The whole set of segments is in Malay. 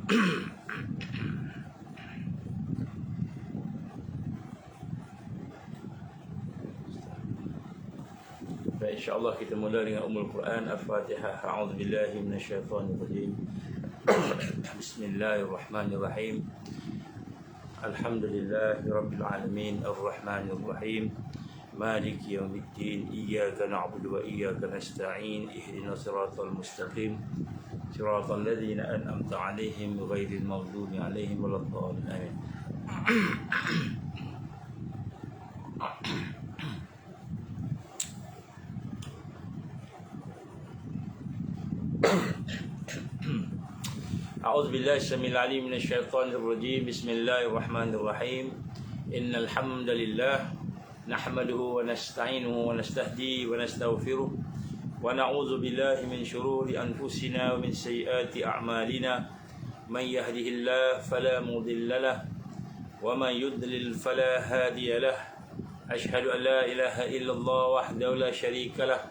Baik, insya-Allah kita mula dengan Ummul Quran Al-Fatihah. A'udzubillahi minasyaitonirrajim. Bismillahirrahmanirrahim. Alhamdulillahi rabbil alamin arrahmanir rahim. Maliki yaumiddin. Iyyaka na'budu wa iyyaka nasta'in. Ihdinas siratal mustaqim. Siratal ladzina an'amta 'alaihim ghairil maghdubi 'alaihim waladdallin. Amin. أعوذ بالله السميع العليم من الشيطان الرجيم. بسم الله الرحمن الرحيم. إن الحمد لله نحمده ونستعينه ونستهديه ونستغفره ونعوذ بالله من شرور أنفسنا ومن سيئات أعمالنا. من يهده الله فلا مضل له ومن يضلل فلا هادي له. أشهد أن لا إله إلا الله وحده لا شريك له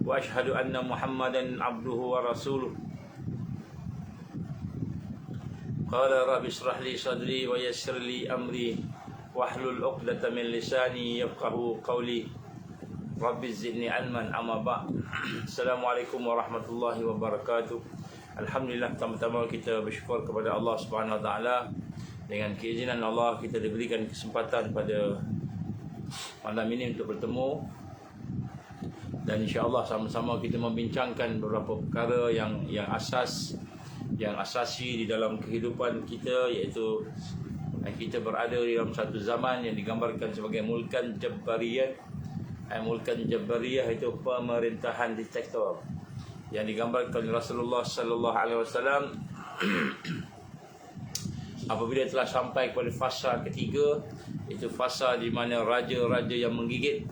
وأشهد أن محمدا عبده ورسوله. قال رب اشرح لي صدري ويسر لي أمري واحلل عقدة من لساني يفقهوا قولي. رب زدني علما. أما بعد. Assalamualaikum warahmatullahi wabarakatuh. Alhamdulillah, pertama-tama kita bersyukur kepada Allah Subhanahu Wa Taala. Dengan keizinan Allah kita diberikan kesempatan pada malam ini untuk bertemu, dan insya-Allah sama-sama kita membincangkan beberapa perkara yang asasi di dalam kehidupan kita, iaitu kita berada di dalam satu zaman yang digambarkan sebagai mulkan jabbariyah. Mulkan jabbariyah itu pemerintahan diktator yang digambarkan oleh Rasulullah sallallahu alaihi wasallam apabila telah sampai kepada fasa ketiga, itu fasa di mana raja-raja yang menggigit,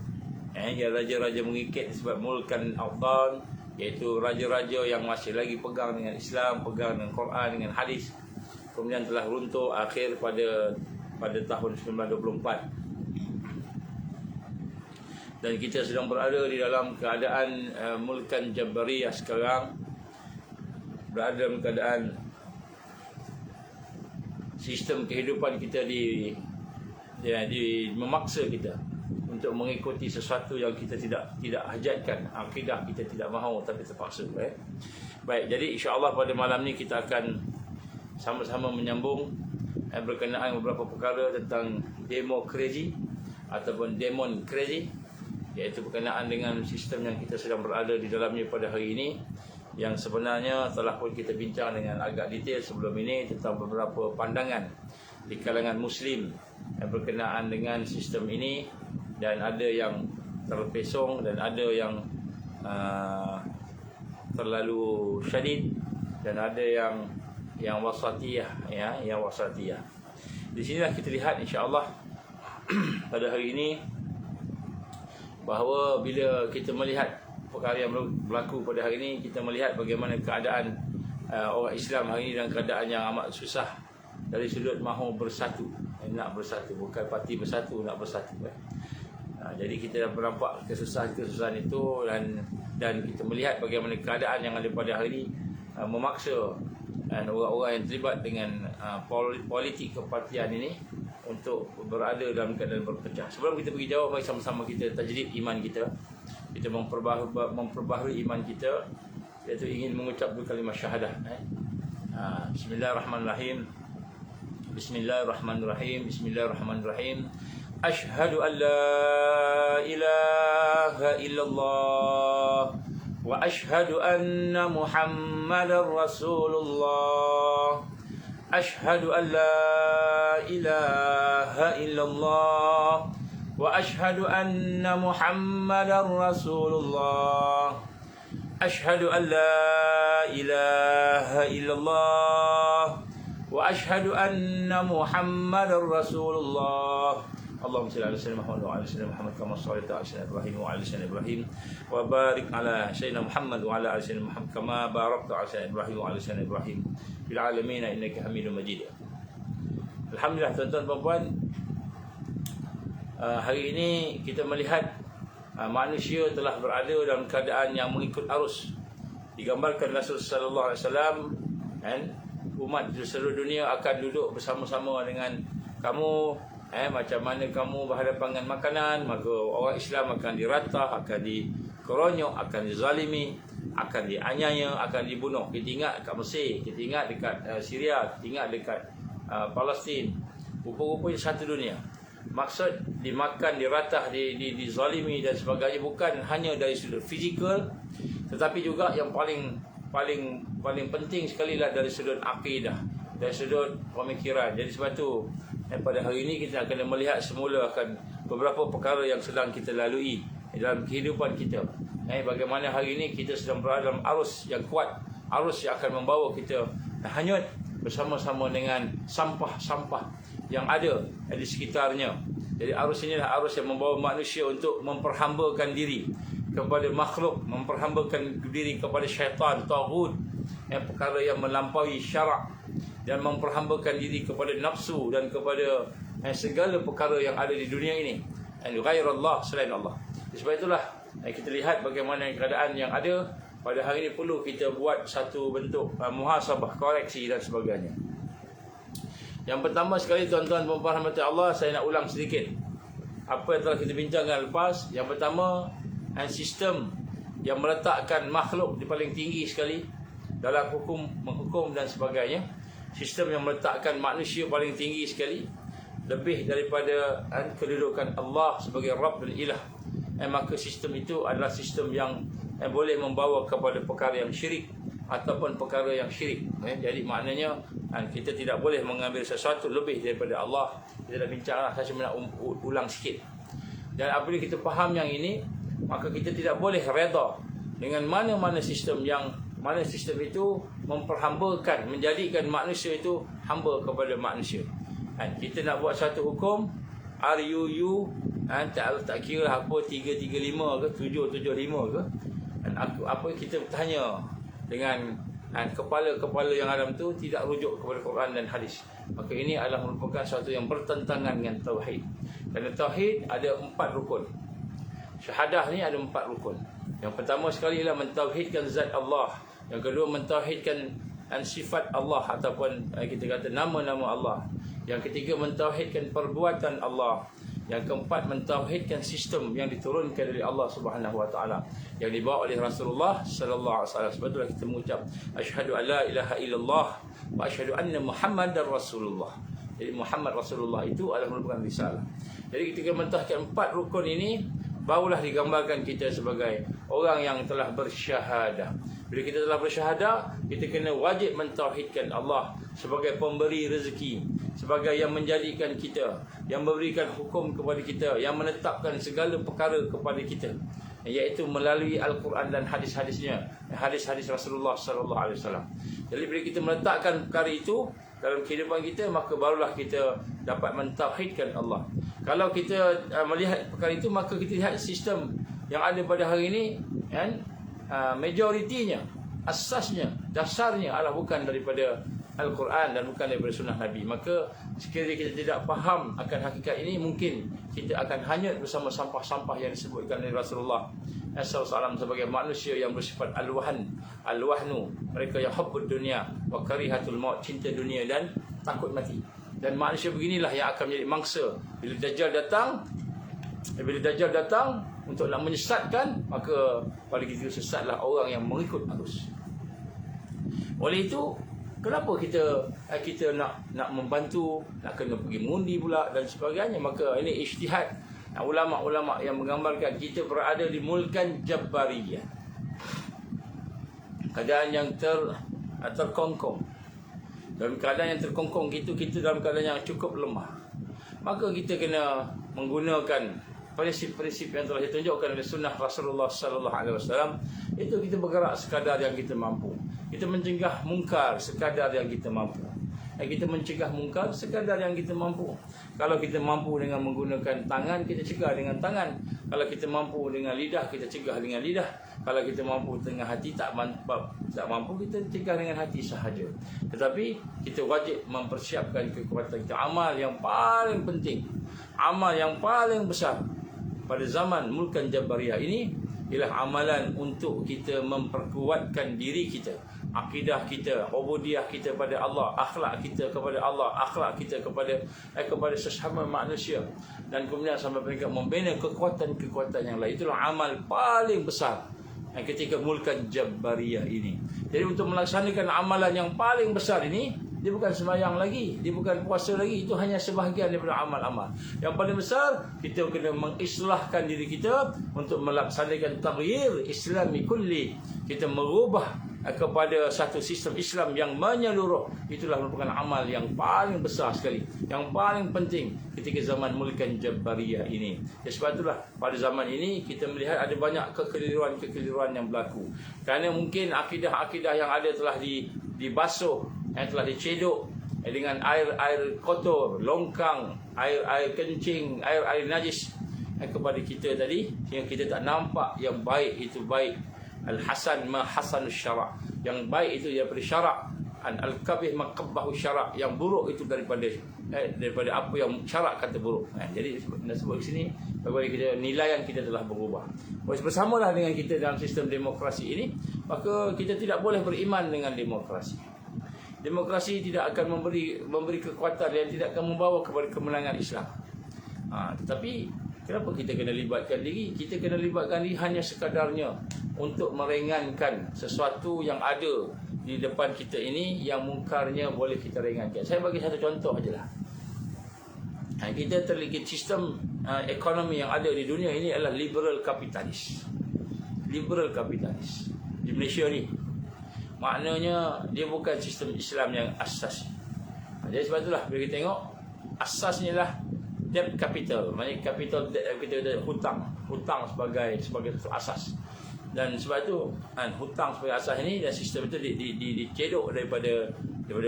raja-raja menggigit sebab mulkan awtan, iaitu raja-raja yang masih lagi pegang dengan Islam, pegang dengan Quran, dengan hadis, kemudian telah runtuh akhir pada tahun 1924. Dan kita sedang berada di dalam keadaan mulkan jabbariyah sekarang, berada dalam keadaan sistem kehidupan kita memaksa kita untuk mengikuti sesuatu yang kita tidak hajatkan, akidah kita tidak mahu tapi terpaksa. Baik, jadi insya-Allah pada malam ni kita akan sama-sama menyambung berkenaan beberapa perkara tentang demokrasi ataupun demonkrasi, iaitu berkenaan dengan sistem yang kita sedang berada di dalamnya pada hari ini, yang sebenarnya telah pun kita bincang dengan agak detail sebelum ini tentang beberapa pandangan di kalangan Muslim berkenaan dengan sistem ini, dan ada yang terpesong dan ada yang terlalu syadid, dan ada yang wasatiyah, yang wasatiyah. Di sinilah kita lihat insya-Allah pada hari ini bahawa bila kita melihat perkara yang berlaku pada hari ini, kita melihat bagaimana keadaan orang Islam hari ini dalam keadaan yang amat susah dari sudut mahu bersatu, nak bersatu, bukan parti bersatu, nak bersatu. Jadi kita dah nampak kesusahan-kesusahan itu, dan kita melihat bagaimana keadaan yang ada pada hari ini memaksa orang-orang yang terlibat dengan politik kepartian ini untuk berada dalam keadaan berpecah. Sebelum kita pergi jauh, mari sama-sama kita tajdid iman kita. Kita memperbaharui iman kita, iaitu ingin mengucap dua kalimah syahadah. Bismillahirrahmanirrahim. Bismillahirrahmanirrahim. Bismillahirrahmanirrahim. Ashhadu an la ilaha illallah wa ashhadu anna Muhammadar Rasulullah. Ashhadu an la ilaha illallah wa ashhadu anna Muhammadar Rasulullah. Ashhadu an la ilaha illallah wa ashhadu anna Muhammadar Rasulullah. Allahumma salli ala sayyidina Muhammad wa ala sayyidina Muhammad kama shallaita ala sayyidina Ibrahim wa ala sayyidina Ibrahim wa barik ala sayyidina Muhammad wa ala sayyidina Muhammad kama barakta ala sayyidina Ibrahim wa ala sayyidina Ibrahim fil alamin innaka Hamidum Majid. Alhamdulillah, tuan-tuan dan puan, hari ini kita melihat manusia telah berada dalam keadaan yang mengikut arus. Digambarkan Rasul sallallahu alaihi wasallam umat di seluruh dunia akan duduk bersama-sama dengan kamu, macam mana kamu berhadapan dengan makanan, maka orang Islam akan diratah, akan dikeronyok, akan dizalimi, akan dianiaya, akan dibunuh. Kita ingat dekat Mesir, kita ingat dekat Syria, kita ingat dekat Palestin. Rupa-rupanya satu dunia. Maksud dimakan, diratah, dizalimi dan sebagainya bukan hanya dari sudut fizikal, tetapi juga yang paling penting sekali lah dari sudut akidah, dari sudut pemikiran. Jadi sebab tu pada hari ini kita akan melihat semula akan beberapa perkara yang sedang kita lalui dalam kehidupan kita. Bagaimana hari ini kita sedang berada dalam arus yang kuat, arus yang akan membawa kita hanyut bersama-sama dengan sampah-sampah yang ada di sekitarnya. Jadi arus inilah arus yang membawa manusia untuk memperhambakan diri kepada makhluk, memperhambakan diri kepada syaitan, taghut, perkara yang melampaui syarak, dan memperhambakan diri kepada nafsu dan kepada segala perkara yang ada di dunia ini, ghairallah, selain Allah. Sebab itulah kita lihat bagaimana keadaan yang ada pada hari ini. Perlu kita buat satu bentuk muhasabah, koreksi dan sebagainya. Yang pertama sekali, tuan-tuan dan puan-puan rahmati Allah, saya nak ulang sedikit apa yang telah kita bincangkan lepas. Yang pertama, sistem yang meletakkan makhluk di paling tinggi sekali dalam menghukum dan sebagainya. Sistem yang meletakkan manusia paling tinggi sekali, lebih daripada kedudukan Allah sebagai Rabb dan Ilah. Maka sistem itu adalah sistem yang boleh membawa kepada perkara yang syirik ataupun perkara yang syirik. Jadi maknanya kita tidak boleh mengambil sesuatu lebih daripada Allah. Kita dah bincanglah, saya cuma nak ulang sikit. Dan apabila kita faham yang ini, maka kita tidak boleh reda dengan mana sistem itu memperhambakan, menjadikan manusia itu hamba kepada manusia. Kita nak buat satu hukum RUU, tak kira apa 335 ke 775 ke, apa kita tanya dengan kepala-kepala yang ada tu tidak rujuk kepada Quran dan hadis. Maka ini adalah merupakan satu yang bertentangan dengan tauhid. Kerana tauhid ada 4 rukun. Syahadah ni ada 4 rukun. Yang pertama sekali ialah mentauhidkan zat Allah. Yang kedua, mentauhidkan sifat Allah ataupun kita kata nama-nama Allah. Yang ketiga, mentauhidkan perbuatan Allah. Yang keempat, mentauhidkan sistem yang diturunkan dari Allah Subhanahu Wa Taala, yang dibawa oleh Rasulullah sallallahu alaihi wasallam. Sebab itulah kita mengucap asyhadu an la ilaha illallah wa asyhadu anna Muhammadar Rasulullah. Jadi Muhammad Rasulullah itu adalah merupakan risalah. Jadi ketika mentauhidkan 4 rukun ini, barulah digambarkan kita sebagai orang yang telah bersyahadah. Bila kita telah bersyahadah, kita kena wajib mentauhidkan Allah sebagai pemberi rezeki, sebagai yang menjadikan kita, yang memberikan hukum kepada kita, yang menetapkan segala perkara kepada kita, iaitu melalui Al-Quran dan hadis-hadisnya, hadis-hadis Rasulullah sallallahu alaihi wasallam. Jadi bila kita meletakkan perkara itu dalam kehidupan kita, maka barulah kita dapat mentauhidkan Allah. Kalau kita melihat perkara itu, maka kita lihat sistem yang ada pada hari ini, majoritinya, asasnya, dasarnya adalah bukan daripada Al-Quran dan bukan daripada sunnah Nabi. Maka sekiranya kita tidak faham akan hakikat ini, mungkin kita akan hanyut bersama sampah-sampah yang disebutkan oleh Rasulullah SAW sebagai manusia yang bersifat al-wahnu, mereka yang hubbud dunia wa karihatul maut, cinta dunia dan takut mati. Dan manusia beginilah yang akan menjadi mangsa bila Dajjal datang untuk nak menyesatkan, maka pada kita sesatlah orang yang mengikut arus. Oleh itu, kenapa kita nak membantu, nak kena pergi mengundi pula dan sebagainya? Maka ini ijtihad ulama-ulama yang menggambarkan kita berada di mulkan jabbariyah, keadaan yang terkongkong. Dalam keadaan yang terkongkong itu, kita dalam keadaan yang cukup lemah. Maka kita kena menggunakan prinsip-prinsip yang telah ditunjukkan oleh sunnah Rasulullah sallallahu alaihi wasallam. Itu kita bergerak sekadar yang kita mampu. Kita mencegah mungkar sekadar yang kita mampu. Kita mencegah mungkar sekadar yang kita mampu. Kalau kita mampu dengan menggunakan tangan, kita cegah dengan tangan. Kalau kita mampu dengan lidah, kita cegah dengan lidah. Kalau kita mampu dengan hati, tak mampu, kita cegah dengan hati sahaja. Tetapi kita wajib mempersiapkan kekuatan kita. Amal yang paling penting, amal yang paling besar pada zaman mulkan Jabbariyah ini ialah amalan untuk kita memperkuatkan diri kita. akidah kita, ubudiyah kita kepada Allah, akhlak kita kepada Allah, akhlak kita kepada sesama manusia, dan kemudian sampai peringkat membina kekuatan-kekuatan yang lain. Itulah amal paling besar ketika Mulkan Jabbariyah ini. Jadi untuk melaksanakan amalan yang paling besar ini, dia bukan sembahyang lagi, dia bukan puasa lagi, itu hanya sebahagian daripada amal-amal. Yang paling besar, kita kena mengislahkan diri kita untuk melaksanakan taghyir Islami kulli. Kita merubah kepada satu sistem Islam yang menyeluruh. Itulah merupakan amal yang paling besar sekali, yang paling penting ketika zaman Mulkan Jabbariyah ini. Sebab itulah pada zaman ini kita melihat ada banyak kekeliruan yang berlaku. Kerana mungkin akidah-akidah yang ada telah dibasuh, yang telah dicedok dengan air kotor, longkang, air kencing, air najis kepada kita tadi, sehingga kita tak nampak yang baik itu baik. Al-hasan ma hasanus syara', yang baik itu daripada syarak. Al-kabih ma qabbahu syara', yang buruk itu daripada apa yang syarak kata buruk. Jadi nak sebut di sini bagi kita nilaian kita telah berubah. Bersamalah dengan kita dalam sistem demokrasi ini, maka kita tidak boleh beriman dengan demokrasi. Demokrasi tidak akan memberi kekuatan dan tidak akan membawa kepada kemenangan Islam. Tetapi kenapa kita kena libatkan diri? Kita kena libatkan diri hanya sekadarnya untuk meringankan sesuatu yang ada di depan kita ini, yang mungkarnya boleh kita ringankan. Saya bagi satu contoh sajalah. Kita terlibat sistem ekonomi yang ada di dunia ini adalah liberal kapitalis. Liberal kapitalis di Malaysia ni, maknanya dia bukan sistem Islam yang asas. Jadi sebab itulah bila kita tengok asasnya lah debt capital, maknanya capital debt, kita hutang sebagai satu asas. Dan sebab itu hutang sebagai asas ini, dan sistem itu dicedok daripada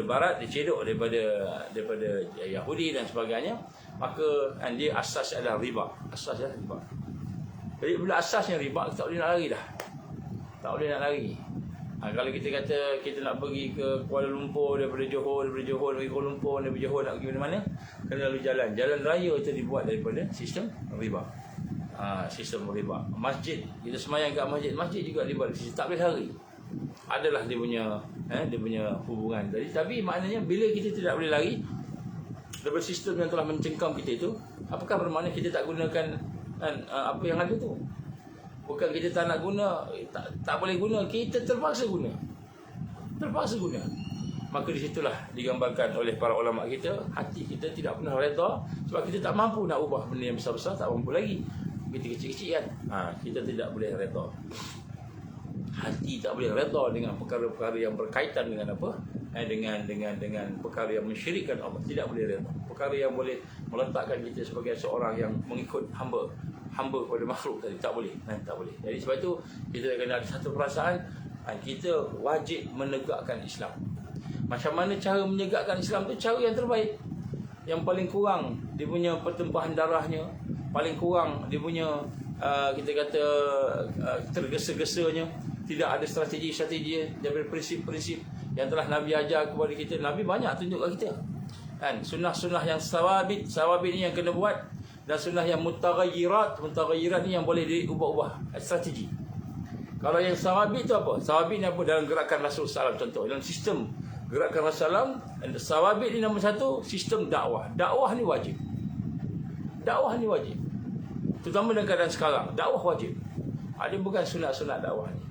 barat, dicedok daripada Yahudi dan sebagainya. Maka dia asas adalah riba. Asas adalah riba. Jadi bila asasnya riba, kita tak boleh nak lari dah. Tak boleh nak lari. Kalau kita kata kita nak pergi ke Kuala Lumpur daripada Johor pergi Kuala Lumpur, daripada Johor nak pergi mana-mana, kena lalu jalan raya itu dibuat daripada sistem riba. Sistem riba. Masjid, kita sembahyang kat masjid juga riba. Tak boleh lari. Adalah dia punya hubungan tadi. Tapi maknanya bila kita tidak boleh lari daripada sistem yang telah mencengkam kita itu, apakah bermakna kita tak gunakan apa yang ada tu? Bukan kita tak nak guna, tak boleh guna, kita terpaksa guna. Maka di situlah digambarkan oleh para ulama kita, hati kita tidak pernah redha sebab kita tak mampu nak ubah benda yang besar-besar, tak mampu lagi. Begitu kecil-kecil kan, kita tidak boleh redha. Hati tak boleh redha dengan perkara-perkara yang berkaitan dengan apa? Dengan perkara yang mensyirikkan Allah, tidak boleh redha. Perkara yang boleh meletakkan kita sebagai seorang yang mengikut hamba kepada makhluk tadi, tak boleh. Jadi sebab itu kita kena ada satu perasaan, kita wajib menegakkan Islam. Macam mana cara menegakkan Islam tu? Cara yang terbaik, yang paling kurang dia punya pertumpahan darahnya, paling kurang dia punya kita kata tergesa-gesanya, tidak ada strategi daripada prinsip-prinsip yang telah Nabi ajar kepada kita. Nabi banyak tunjuk kat kita kan, sunnah-sunnah yang sawabit ni yang kena buat, dan sunnah yang mutaghayyirat ni yang boleh diubah-ubah strategi. Kalau yang sawabit tu apa? Sawabit ni apa? Dalam gerakan Rasul SAW, contoh dalam sistem gerakan Rasul SAW, sawabit ni nombor satu, sistem dakwah. Dakwah ni wajib, terutama dalam keadaan sekarang. Dakwah wajib. Ada bukan sunat-sunat dakwah ni.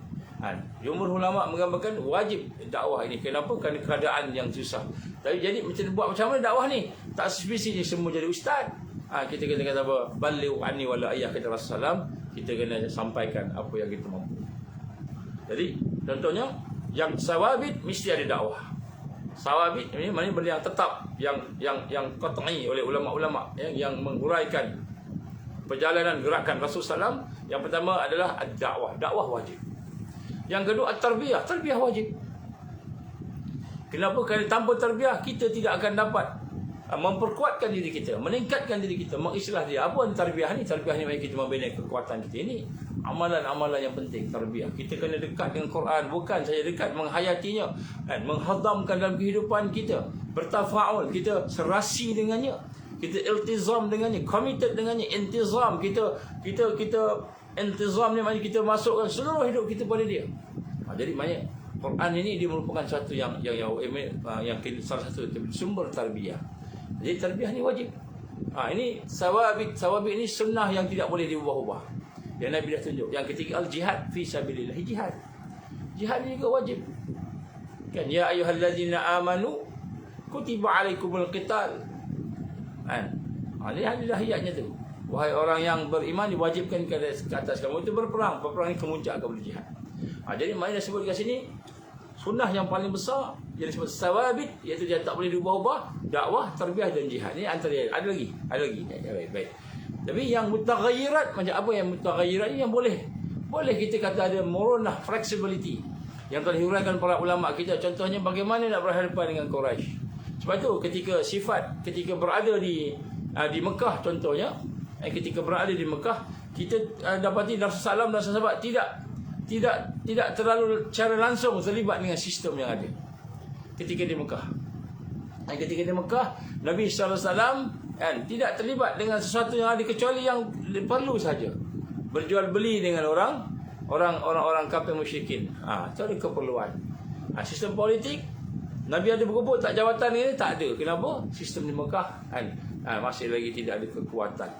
Jumhur ulama menggambarkan wajib dakwah ini. Kenapa? Kerana keadaan yang susah. Tapi jadi buat macam mana dakwah ni? Tak spesifik semua jadi ustaz. Kita kena kata apa? Balighu anni wala ayah, kata Rasulullah SAW. Kita kena sampaikan apa yang kita mampu. Jadi contohnya yang sawabit mesti ada dakwah. Sawabit ini maknanya benda yang tetap, yang qat'i oleh ulama-ulama yang menguraikan perjalanan gerakan Rasulullah SAW. Yang pertama adalah dakwah wajib. Yang kedua tarbiyah wajib. Kenapa? Kerana tanpa tarbiyah kita tidak akan dapat memperkuatkan diri kita, meningkatkan diri kita, mengislah dia. Apa tarbiyah ni? Tarbiyah ni bagi kita membina kekuatan kita ini. Amalan-amalan yang penting, tarbiyah. Kita kena dekat dengan Quran, bukan saja dekat, menghayatinya, menghadamkan dalam kehidupan kita, bertafaul, kita serasi dengannya, kita iltizam dengannya, committed dengannya, intizam, kita intizam ni maknanya kita masukkan seluruh hidup kita pada dia. Jadi maknanya Quran ini dia merupakan satu yang salah satu sumber tarbiyah. Jadi tarbiyah ni wajib. Ini sawabit ini sunnah yang tidak boleh diubah-ubah. Yang Nabi dah tunjuk. Yang ketiga al-jihad fi sabilillah, jihad. Jihad ini juga wajib. Kan ya ayyuhallazina amanu kutiba alaikumul qital. Ini ayatnya tu. Wahai orang yang beriman diwajibkan ke atas kamu itu berperang. Berperang ini kemuncak kepada jihad. Jadi maknanya disebut kat sini sunnah yang paling besar yang disebut sawabit, iaitu dia tak boleh diubah-ubah, dakwah, tarbiyah dan jihad. Ini antara ada lagi. Baik. Tapi yang mutaghayyirat, macam apa yang mutaghayyirat ini yang boleh kita kata ada muronah, flexibility yang telah diuraikan para ulama kita. Contohnya bagaimana nak berhadapan dengan Quraisy. Sebab itu ketika berada di Mekah contohnya, ketika berada di Mekah kita dapati Rasulullah SAW dan sahabat tidak terlalu cara langsung terlibat dengan sistem yang ada ketika di Mekah. Ketika di Mekah Nabi SAW tidak terlibat dengan sesuatu yang ada kecuali yang perlu saja. Berjual beli dengan orang kafir musyrikin. Itu ada keperluan. Sistem politik Nabi ada berkumpul tak jawatan ini tak ada. Kenapa? Sistem di Mekah masih lagi tidak ada kekuatan.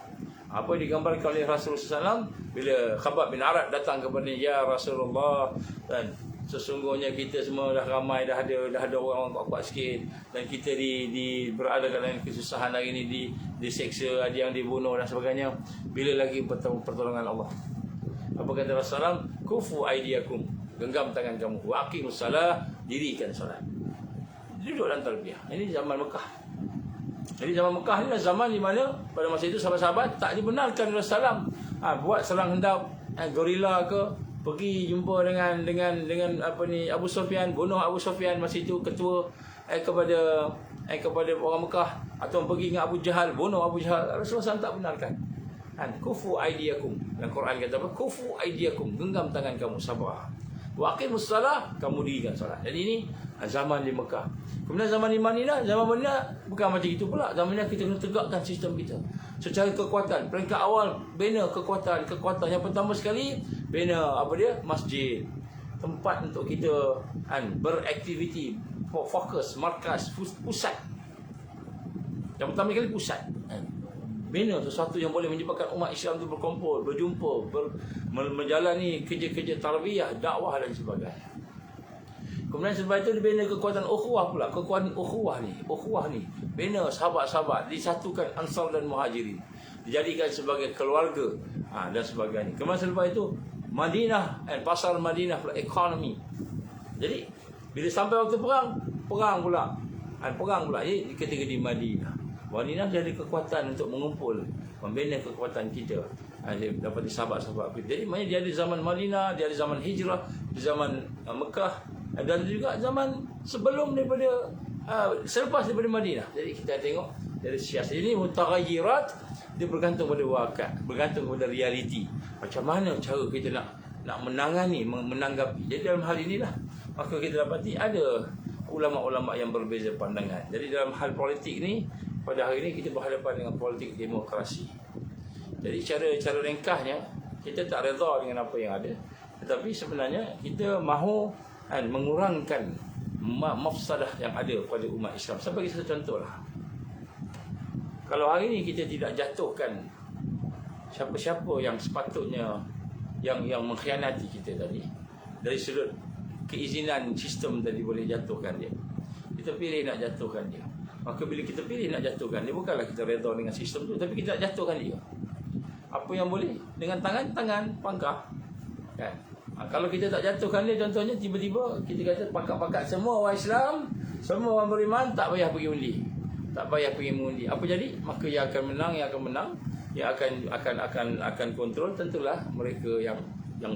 Apa yang digambarkan oleh Rasulullah SAW bila Khabbab bin Arat datang kepada ya Rasulullah, dan sesungguhnya kita semua dah ramai, dah ada orang kuat-kuat sikit, dan kita berada dalam kesusahan hari ini, diseksa, ada yang dibunuh dan sebagainya. Bila lagi pertolongan Allah? Apa kata Rasulullah? Kufu aidiakum, genggam tangan kamu, wa aqimus salah, dirikan solat. Duduk dalam tarbiyah. Ini zaman Mekah. Jadi zaman Mekah ni zaman di mana pada masa itu sahabat-sahabat tak dibenarkan Rasulullah buat serang hendap gorila ke, pergi jumpa dengan Abu Sufyan, bunuh Abu Sufyan masa itu ketua kepada orang Mekah, atau pergi dengan Abu Jahal, bunuh Abu Jahal. Rasulullah SAW tak benarkan. Kufu aidiakum. Dan Quran kata apa? Kufu aidiakum, genggam tangan kamu, sabar. Wa aqimus salah, kamu dirikan solat. Jadi ini zaman di Mekah. Kemudian zaman di Madinah, bukan macam itu pula. Zaman Madinah kita kena tegakkan sistem kita secara kekuatan. Peringkat awal bina kekuatan. Yang pertama sekali bina masjid, tempat untuk kita beraktiviti, fokus, markas, pusat. Yang pertama kali pusat. Bina sesuatu yang boleh menyebabkan umat Islam itu berkumpul, berjumpa, menjalani kerja-kerja tarbiyah, dakwah dan sebagainya. Kemudian sebab itu dibina kekuatan ukhuwah pula. Kekuatan ukhuwah ni bina sahabat-sahabat, disatukan Ansar dan Muhajirin, dijadikan sebagai keluarga dan sebagainya. Kemudian sebab itu Madinah, pasar Madinah pula, ekonomi. Jadi bila sampai waktu perang pula. Jadi ketika di Madinah jadi kekuatan untuk mengumpul, membina kekuatan kita dapat di sahabat-sahabat kita. Jadi maknanya dia ada zaman Madinah, dia ada zaman hijrah, di zaman Mekah, dan juga zaman sebelum selepas daripada Madinah. Jadi kita tengok dari siasat ini mutaghayyirat, dia bergantung pada wakat, bergantung pada realiti. Macam mana cara kita nak menanggapi. Jadi dalam hal inilah maka kita dapati ada ulama-ulama yang berbeza pandangan. Jadi dalam hal politik ni, pada hari ini kita berhadapan dengan politik demokrasi. Jadi cara ringkasnya, kita tak redha dengan apa yang ada, tetapi sebenarnya kita mahu mengurangkan mafsadah yang ada pada umat Islam. Saya bagi satu contohlah. Kalau hari ini kita tidak jatuhkan siapa-siapa yang sepatutnya yang mengkhianati kita tadi, dari sudut keizinan sistem tadi boleh jatuhkan dia, kita pilih nak jatuhkan dia. Maka bila kita pilih nak jatuhkan dia, bukanlah kita redha dengan sistem tu, tapi kita nak jatuhkan dia. Apa yang boleh? Dengan tangan pangkah. Kan? Kalau kita tak jatuhkan dia, contohnya tiba-tiba kita kata pakat-pakat semua orang Islam, semua orang beriman, tak payah pergi undi. Tak payah pergi mengundi. Apa jadi? Maka yang akan menang, yang akan kontrol tentulah mereka yang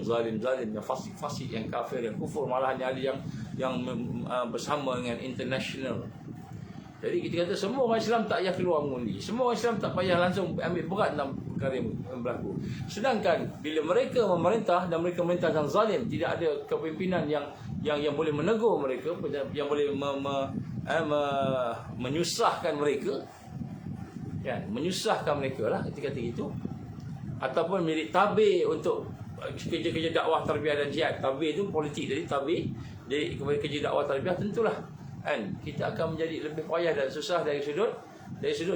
zalim, yang fasik, yang kafir, yang kufur, malahan ada yang bersama dengan international. Jadi kita kata semua orang Islam tak payah keluar mengundi. Semua orang Islam tak payah langsung ambil berat dalam perkara yang berlaku. Sedangkan bila mereka memerintah dan mereka memerintah yang zalim, tidak ada kepimpinan yang boleh menegur mereka, yang boleh menyusahkan mereka. Ya, menyusahkan mereka lah ketika itu. Ataupun milik tabir untuk kerja-kerja dakwah tarbiyah dan jihad. Tabir itu politik, jadi tabir jadi kepada kerja dakwah tarbiyah, tentulah kan kita akan menjadi lebih payah dan susah dari sudut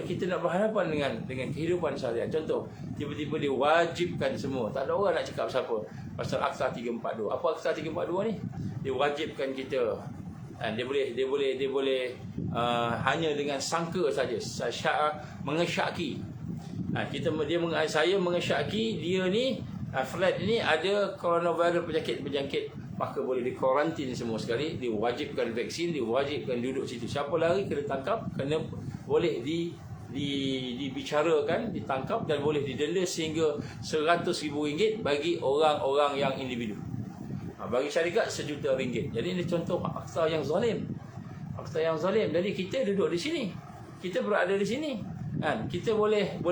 kita nak berhadapan dengan kehidupan seharian. Contoh, tiba-tiba diwajibkan semua, tak ada orang nak cakap siapa pasal Akta 342. Apa Akta 342 ni? Diwajibkan kita, dia boleh hanya dengan sangka saja, mengesyaki. Saya mengesyaki dia ni flat ni ada coronavirus, penyakit berjangkit, maka boleh dikarantin semua sekali, diwajibkan vaksin, diwajibkan duduk situ. Siapa lari kena tangkap, kena boleh dibicarakan, ditangkap dan boleh didenda sehingga RM100,000 bagi orang-orang yang individu. Bagi syarikat RM1,000,000. Jadi ini contoh akta yang zalim. Akta yang zalim. Jadi kita duduk di sini, kita berada di sini, kita boleh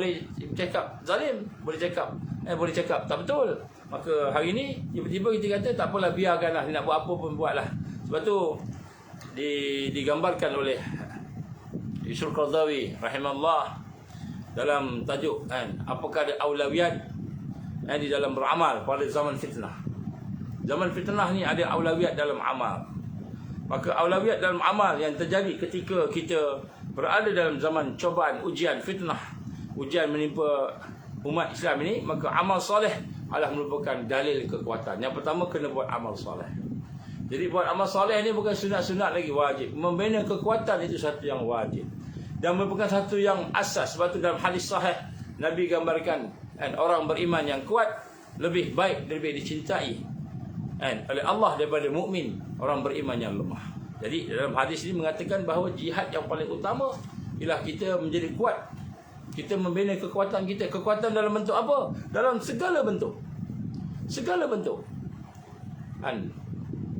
cakap zalim, boleh cakap tak betul. Maka hari ini tiba-tiba kita kata tak apalah, biarkanlah, dia nak buat apa pun buatlah. Sebab tu digambarkan oleh Yusuf Qaradawi rahimahullah dalam tajuk apakah ada aulawiyat di dalam beramal pada zaman fitnah. Zaman fitnah ni ada aulawiyat dalam amal. Maka aulawiyat dalam amal yang terjadi ketika kita berada dalam zaman cobaan, ujian, fitnah, ujian menimpa umat Islam ini, maka amal soleh adalah merupakan dalil kekuatan. Yang pertama, kena buat amal soleh. Jadi buat amal soleh ini bukan sunat-sunat lagi, wajib. Membina kekuatan itu satu yang wajib dan merupakan satu yang asas. Sebab itu dalam hadis sahih Nabi gambarkan orang beriman yang kuat lebih baik, lebih dicintai oleh Allah daripada mukmin orang beriman yang lemah. Jadi dalam hadis ini mengatakan bahawa jihad yang paling utama ialah kita menjadi kuat. Kita membina kekuatan kita. Kekuatan dalam bentuk apa? Dalam segala bentuk. Segala bentuk.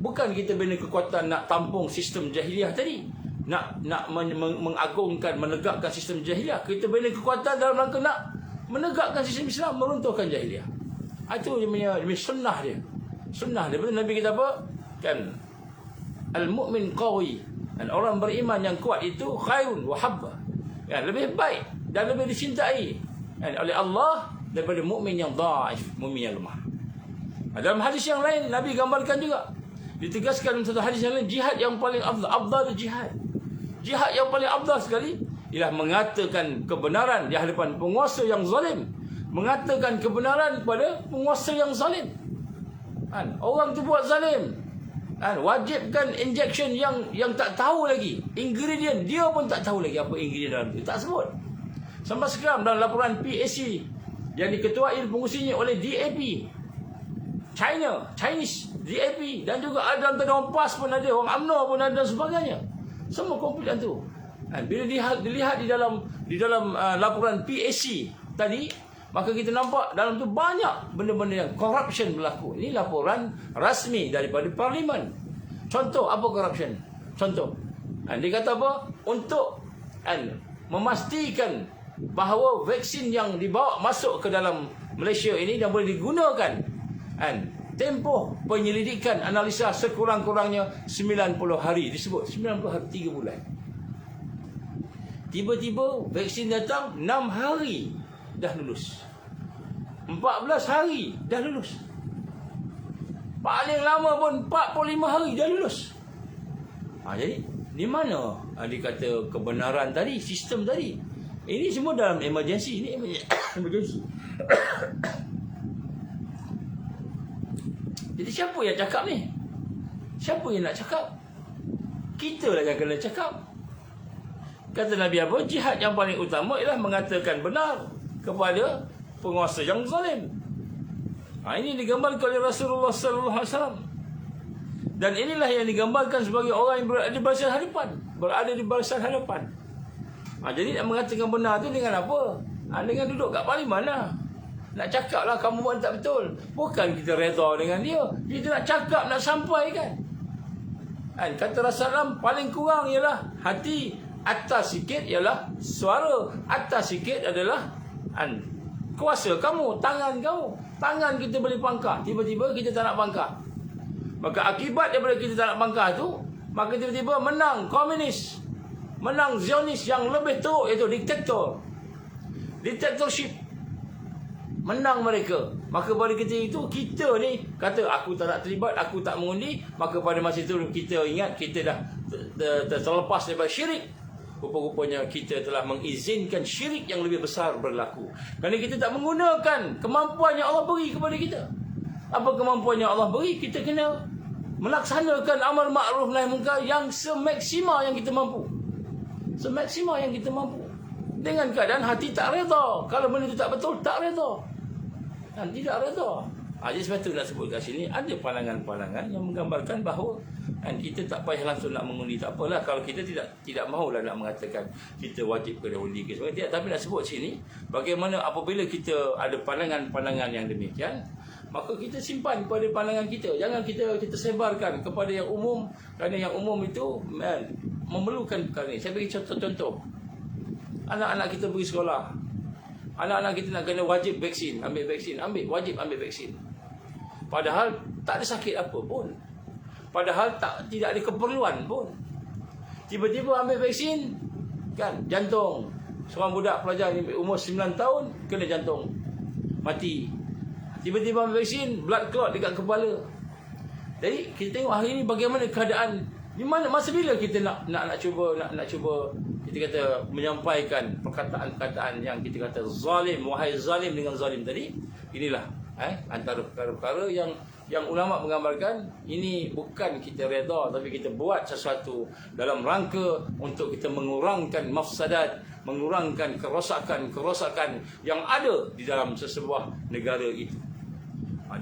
Bukan kita bina kekuatan nak tampung sistem jahiliah tadi, nak mengagungkan, menegakkan sistem jahiliah. Kita bina kekuatan dalam rangka nak menegakkan sistem Islam, meruntuhkan jahiliah. Itu dia punya sunnah dia. Sunnah dia. Nabi kita apa? Kan al-mu'min qawi, orang beriman yang kuat itu khairun wa habba, lebih baik dan lebih dicintai oleh Allah daripada mukmin yang dhaif, mukmin yang lemah. Dalam hadis yang lain Nabi gambarkan juga, ditegaskan dalam satu hadis yang lain, jihad yang paling afdal jihad. Jihad yang paling afdal sekali ialah mengatakan kebenaran di hadapan penguasa yang zalim, mengatakan kebenaran kepada penguasa yang zalim. Orang tu buat zalim, wajibkan injection yang tak tahu lagi ingredient, dia pun tak tahu lagi apa ingredient dalam tu, tak sebut. Sampai sekarang dalam laporan PAC yang diketuai pengusinya oleh DAP Chinese DAP, dan juga ada dalam PAS pun ada, orang UMNO pun ada dan sebagainya. Semua komplit tu. Bila dilihat di dalam laporan PAC tadi, maka kita nampak dalam tu banyak benda-benda yang corruption berlaku. Ini laporan rasmi daripada Parlimen. Contoh apa corruption? Contoh, dia kata apa? Untuk memastikan bahawa vaksin yang dibawa masuk ke dalam Malaysia ini dan boleh digunakan, tempoh penyelidikan analisa sekurang-kurangnya 90 hari. Disebut 90 hari, 3 bulan. Tiba-tiba vaksin datang 6 hari dah lulus, 14 hari dah lulus, paling lama pun 45 hari dah lulus. Jadi di mana dikata kebenaran tadi, sistem tadi? Ini semua dalam emergency. Ini emergency. Jadi siapa yang cakap ni? Siapa yang nak cakap? Kita lah yang kena cakap. Kata Nabi apa? Jihad yang paling utama ialah mengatakan benar kepada penguasa yang zalim. Ini digambarkan oleh Rasulullah sallallahu alaihi wasallam. Dan inilah yang digambarkan sebagai orang yang berada di barisan hadapan, berada di barisan hadapan. Jadi nak mengatakan benar tu dengan apa? Dengan duduk kat parlimen lah. Nak cakap lah kamu buat tak betul. Bukan kita reda dengan dia, kita nak cakap, nak sampaikan. Kata Rasulullah, paling kurang ialah hati, atas sikit ialah suara, atas sikit adalah kuasa kamu, tangan kamu. Tangan kita beli pangkah, tiba-tiba kita tak nak pangkah. Maka akibat daripada kita tak nak pangkah tu, maka tiba-tiba menang komunis, menang Zionis yang lebih teruk, iaitu diktator, dictatorship. menang mereka. Maka pada ketika itu kita ni kata aku tak nak terlibat, aku tak mengundi, maka pada masa itu kita ingat kita dah terlepas daripada syirik. Rupa-rupanya kita telah mengizinkan syirik yang lebih besar berlaku. Kerana kita tak menggunakan kemampuan yang Allah beri kepada kita. Apa kemampuan yang Allah beri? Kita kena melaksanakan amar ma'ruf nahi munkar yang semaksimal yang kita mampu. Semaksimal yang kita mampu. Dengan keadaan hati tak reda. Kalau benda itu tak betul, tak reda. Dan tidak reda. Jadi sebab itu nak sebut kat sini, ada pandangan-pandangan yang menggambarkan bahawa kita tak payah langsung nak mengundi. Tak apalah kalau kita tidak mahulah nak mengatakan kita wajib kena undi ke sebagainya. Tapi nak sebut sini, bagaimana apabila kita ada pandangan-pandangan yang demikian, maka kita simpan pada pandangan kita. Jangan kita sebarkan kepada yang umum. Kerana yang umum itu memerlukan perkara ini. Saya bagi contoh-contoh. Anak-anak kita pergi sekolah. Anak-anak kita nak kena wajib vaksin. Ambil vaksin. Wajib ambil vaksin. Padahal tak ada sakit apa pun. Padahal tidak ada keperluan pun. Tiba-tiba ambil vaksin, kan, jantung. Seorang budak pelajar ni umur 9 tahun, kena jantung. Mati. Tiba-tiba ambil vaksin, blood clot dekat kepala. Jadi kita tengok hari ini bagaimana keadaan. Di mana masa bila kita nak cuba kita kata menyampaikan perkataan-perkataan yang kita kata zalim, wahai zalim dengan zalim tadi. Inilah antara perkara-perkara yang ulama menggambarkan ini bukan kita reda, tapi kita buat sesuatu dalam rangka untuk kita mengurangkan mafsadat, mengurangkan kerosakan yang ada di dalam sesebuah negara itu.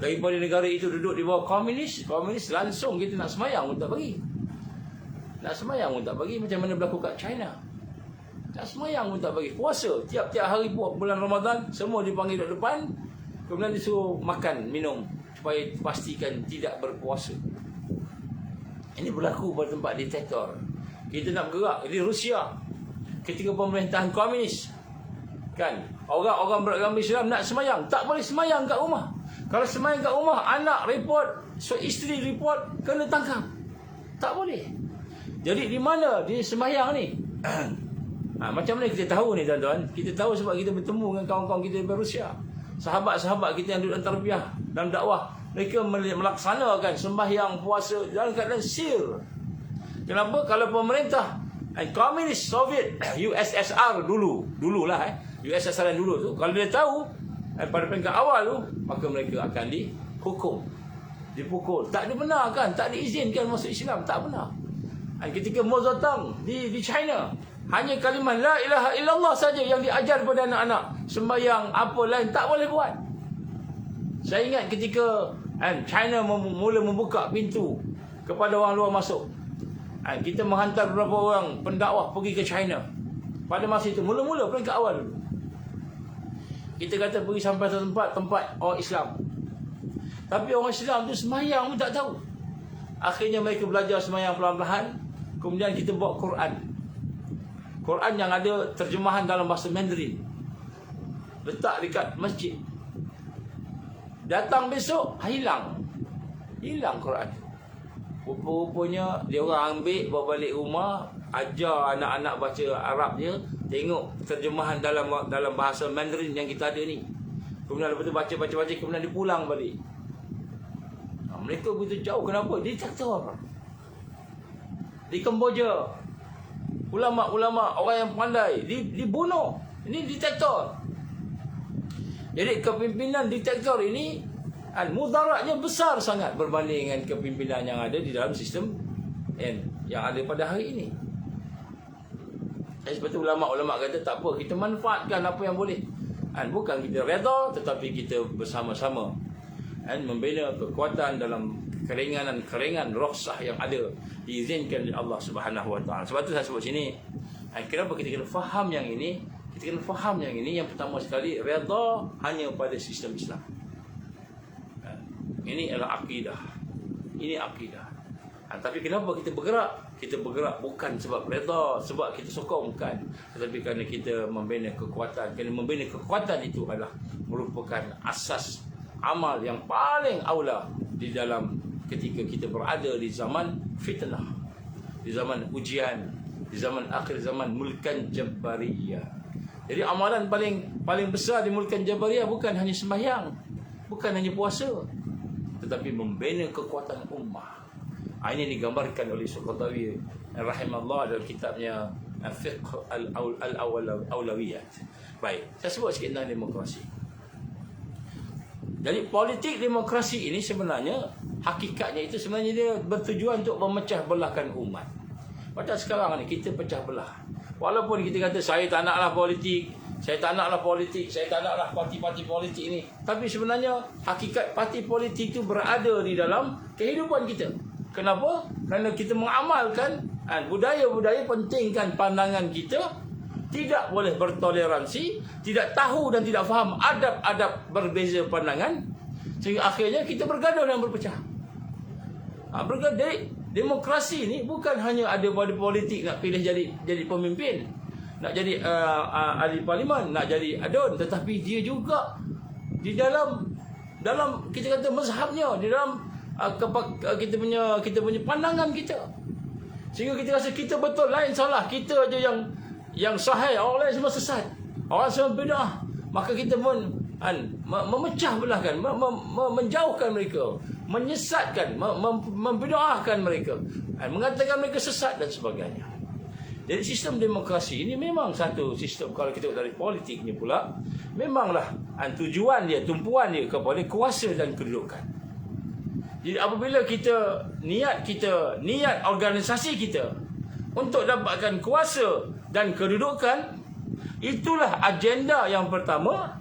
Daripada negara itu duduk di bawah komunis langsung kita nak semayang pun tak bagi. Nak semayang pun tak bagi, macam mana berlaku kat China. Nak semayang pun tak bagi. Puasa tiap-tiap hari bulan Ramadan semua dipanggil duduk depan, kemudian disuruh makan, minum supaya pastikan tidak berpuasa. Ini berlaku pada tempat diktator. Kita nak bergerak di Rusia ketika pemerintahan komunis, kan, orang-orang beragama Islam nak semayang, tak boleh semayang kat rumah. Kalau semayang kat rumah, anak report, isteri report, kena tangkap. Tak boleh. Jadi di mana dia semayang ni? Macam mana kita tahu ni tuan-tuan? Kita tahu sebab kita bertemu dengan kawan-kawan kita di Rusia. Sahabat-sahabat kita yang duduk dalam tarbiyah, dalam dakwah, mereka melaksanakan sembahyang, puasa dalam keadaan sir. Kenapa? Kalau pemerintah komunis Soviet, USSR dululah USSR yang dulu tu, kalau dia tahu pada peringkat awal tu, maka mereka akan dihukum, dipukul. Tak dibenarkan, tak diizinkan masuk Islam, tak benar. Ketika Mao Zedong di China, hanya kalimah la ilaha illallah saja yang diajar kepada anak-anak. Sembahyang apa lain tak boleh buat. Saya ingat ketika China mula membuka pintu kepada orang luar masuk, kita menghantar beberapa orang pendakwah pergi ke China. Pada masa itu mula-mula peringkat awal dulu, kita kata pergi sampai satu tempat orang Islam, tapi orang Islam tu sembahyang pun tak tahu. Akhirnya mereka belajar sembahyang perlahan-lahan. Kemudian kita bawa Quran yang ada terjemahan dalam bahasa Mandarin, letak dekat masjid. Datang besok, hilang Quran. Rupa-rupanya dia orang ambil, bawa balik rumah, ajar anak-anak baca Arab dia, tengok terjemahan dalam bahasa Mandarin yang kita ada ni. Kemudian lepas tu baca, kemudian dia pulang balik. Mereka begitu jauh. Kenapa? Diktator. Di Kemboja, ulama-ulama, orang yang pandai dibunuh. Ini diktator. Jadi kepimpinan diktator ini mudaratnya besar sangat berbanding dengan kepimpinan yang ada di dalam sistem yang ada pada hari ini. Sebab itu ulama-ulama kata tak apa, kita manfaatkan apa yang boleh. Bukan kita reda, tetapi kita bersama-sama membina kekuatan dalam keringanan rukhsah yang ada diizinkan oleh Allah Subhanahu wa taala. Sebab tu saya sebut sini, kenapa kita kena faham yang ini? Kita kena faham yang ini. Yang pertama sekali, redha hanya pada sistem Islam. Ini adalah akidah. Ini akidah. Tapi kenapa kita bergerak? Kita bergerak bukan sebab redha, sebab kita sokong, bukan. Tetapi kerana kita membina kekuatan. Kerana membina kekuatan itu adalah merupakan asas amal yang paling aula di dalam ketika kita berada di zaman fitnah, di zaman ujian, di zaman akhir zaman mulkan jabbariyah. Jadi amalan paling besar di Mulkan Jabariyah bukan hanya sembahyang, bukan hanya puasa, tetapi membina kekuatan ummah. Ini digambarkan oleh Suqatawi rahimahullah dalam kitabnya Fiqh al-Awlawiyat. Baik, saya sebut sikit tentang demokrasi. Jadi politik demokrasi ini sebenarnya, hakikatnya itu sebenarnya dia bertujuan untuk memecah belahkan umat. Pada sekarang ni kita pecah belah. Walaupun kita kata saya tak naklah politik, saya tak naklah parti-parti politik ini, tapi sebenarnya hakikat parti politik itu berada di dalam kehidupan kita. Kenapa? Kerana kita mengamalkan budaya-budaya, pentingkan pandangan kita, tidak boleh bertoleransi, tidak tahu dan tidak faham adab-adab berbeza pandangan, sehingga akhirnya kita bergaduh dan berpecah. Jadi demokrasi ni bukan hanya ada pada politik nak pilih jadi pemimpin, nak jadi ahli parlimen, nak jadi adun, tetapi dia juga di dalam kita kata mazhabnya, di dalam kita punya pandangan kita, sehingga kita rasa kita betul, lain salah, kita aja yang sahih, orang lain semua sesat, orang semua bidah. Maka kita pun memecah belahkan, menjauhkan mereka, menyesatkan, membid'ahkan mereka, mengatakan mereka sesat dan sebagainya. Jadi sistem demokrasi ini memang satu sistem, kalau kita dari politiknya pula, memanglah tujuan dia, tumpuan dia kepada kuasa dan kedudukan. Jadi apabila niat organisasi kita untuk dapatkan kuasa dan kedudukan, itulah agenda yang pertama,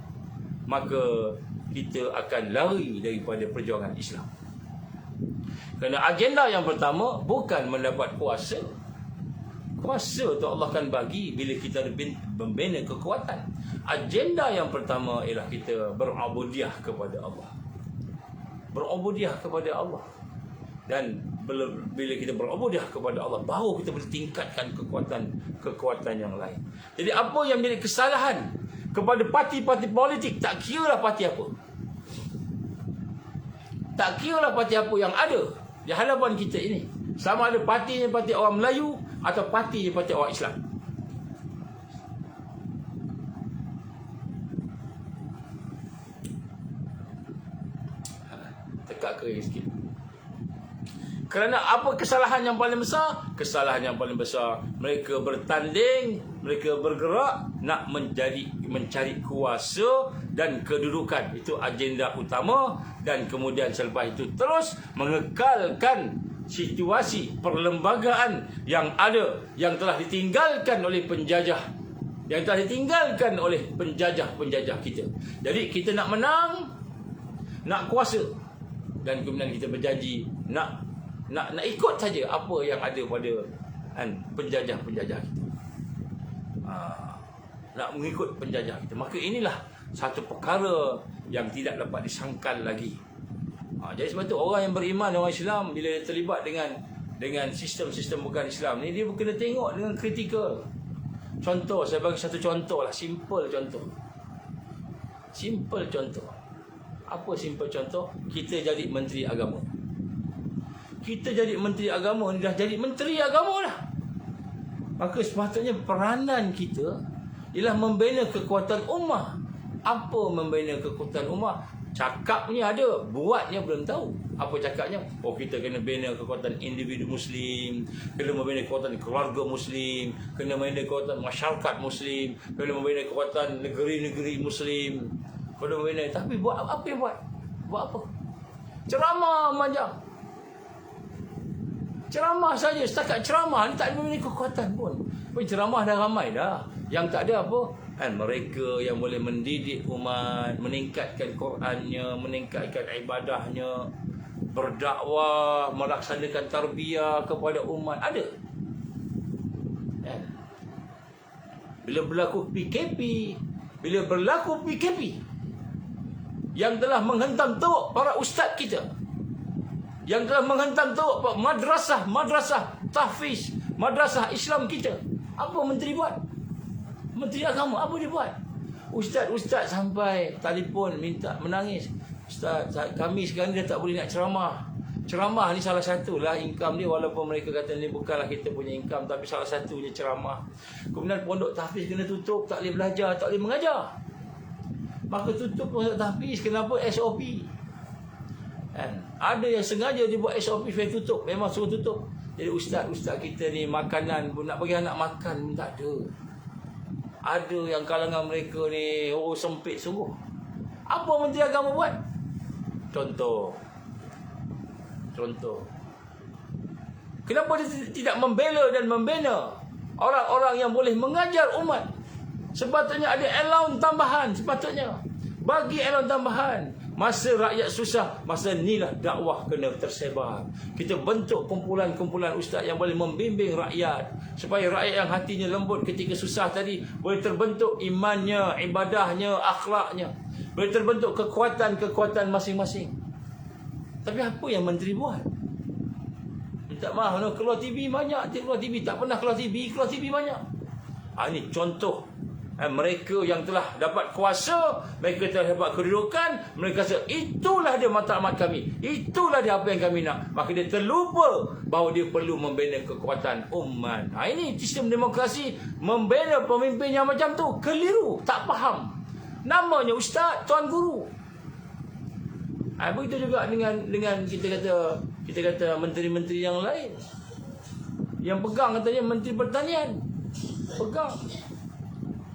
maka kita akan lari daripada perjuangan Islam. Kerana agenda yang pertama bukan mendapat kuasa. Kuasa tu Allah akan bagi bila kita membina kekuatan. Agenda yang pertama ialah kita berubudiah kepada Allah. Berubudiah kepada Allah. Dan bila kita berubudiah kepada Allah, baru kita boleh tingkatkan kekuatan yang lain. Jadi apa yang menjadi kesalahan kepada parti-parti politik, tak kira lah parti apa, tak kira lah parti apa yang ada di hadapan kita ini, sama ada partinya parti orang Melayu atau partinya parti orang Islam. Tekak kering sikit. Kerana apa kesalahan yang paling besar? Kesalahan yang paling besar, mereka bertanding, mereka bergerak nak mencari kuasa dan kedudukan. Itu agenda utama, dan kemudian selepas itu terus mengekalkan situasi perlembagaan yang ada, yang telah ditinggalkan oleh penjajah, yang telah ditinggalkan oleh penjajah-penjajah kita. Jadi kita nak menang, nak kuasa, dan kemudian kita berjanji nak ikut saja apa yang ada pada penjajah-penjajah kita. Nak mengikut penjajah kita. Maka inilah satu perkara yang tidak dapat disangkal lagi. Jadi sebab itu orang yang beriman, orang Islam, bila dia terlibat dengan sistem-sistem bukan Islam ni, dia kena tengok dengan kritikal. Contoh, saya bagi satu contoh lah, simple contoh. Simple contoh. Apa simple contoh? Kita jadi menteri agama. Kita jadi menteri agama ni, dah jadi menteri agama lah. Maka sepatutnya peranan kita ialah membina kekuatan ummah. Apa membina kekuatan ummah? Cakapnya ada, buatnya belum tahu. Apa cakapnya? Oh, kita kena bina kekuatan individu Muslim, kena membina kekuatan keluarga Muslim, kena membina kekuatan masyarakat Muslim, kena membina kekuatan negeri-negeri Muslim, kena membina. Tapi buat apa yang buat? Buat apa? Ceramah panjang. Ceramah saja, setakat ceramah ni tak ada membina kekuatan pun. Ceramah dah ramai dah. Yang tak ada apa? Mereka yang boleh mendidik umat, meningkatkan Qurannya, meningkatkan ibadahnya, berdakwah, melaksanakan tarbiyah kepada umat, ada. Bila berlaku PKP, yang telah menghentam teruk para ustaz kita, yang telah menghentam teruk madrasah tahfiz, madrasah Islam kita, apa menteri buat? Menteri agama apa dia buat? Ustaz sampai telefon minta, menangis. Ustaz, kami sekarang dah tak boleh nak ceramah. Ceramah ni salah satulah income dia, walaupun mereka kata ni bukanlah kita punya income, tapi salah satunya ceramah. Kemudian pondok tahfiz kena tutup, tak boleh belajar, tak boleh mengajar. Maka tutup pondok tahfiz. Kenapa? SOP. Kan? Ada yang sengaja dibuat SOP supaya tutup, memang suruh tutup. Jadi ustaz-ustaz kita ni makanan pun nak bagi anak makan pun tak ada. Ada yang kalangan mereka ni sempit sungguh. Apa Menteri Agama buat? Contoh. Kenapa dia tidak membela dan membina orang-orang yang boleh mengajar umat? Sepatutnya ada allowance tambahan. Sepatutnya bagi allowance tambahan. Masa rakyat susah, masa inilah dakwah kena tersebar. Kita bentuk kumpulan-kumpulan ustaz yang boleh membimbing rakyat, supaya rakyat yang hatinya lembut ketika susah tadi boleh terbentuk imannya, ibadahnya, akhlaknya, boleh terbentuk kekuatan-kekuatan masing-masing. Tapi apa yang menteri buat? Minta maaf, keluar TV banyak, keluar TV tak pernah keluar TV banyak. Ini contoh mereka yang telah dapat kuasa, mereka telah dapat kedudukan, mereka kata itulah dia matlamat kami, itulah dia apa yang kami nak. Maka dia terlupa bahawa dia perlu membina kekuatan umat. Ini sistem demokrasi, membina pemimpin yang macam tu keliru, tak faham. Namanya ustaz, tuan guru. Begitu juga dengan kita kata menteri-menteri yang lain yang pegang, katanya Menteri Pertanian pegang.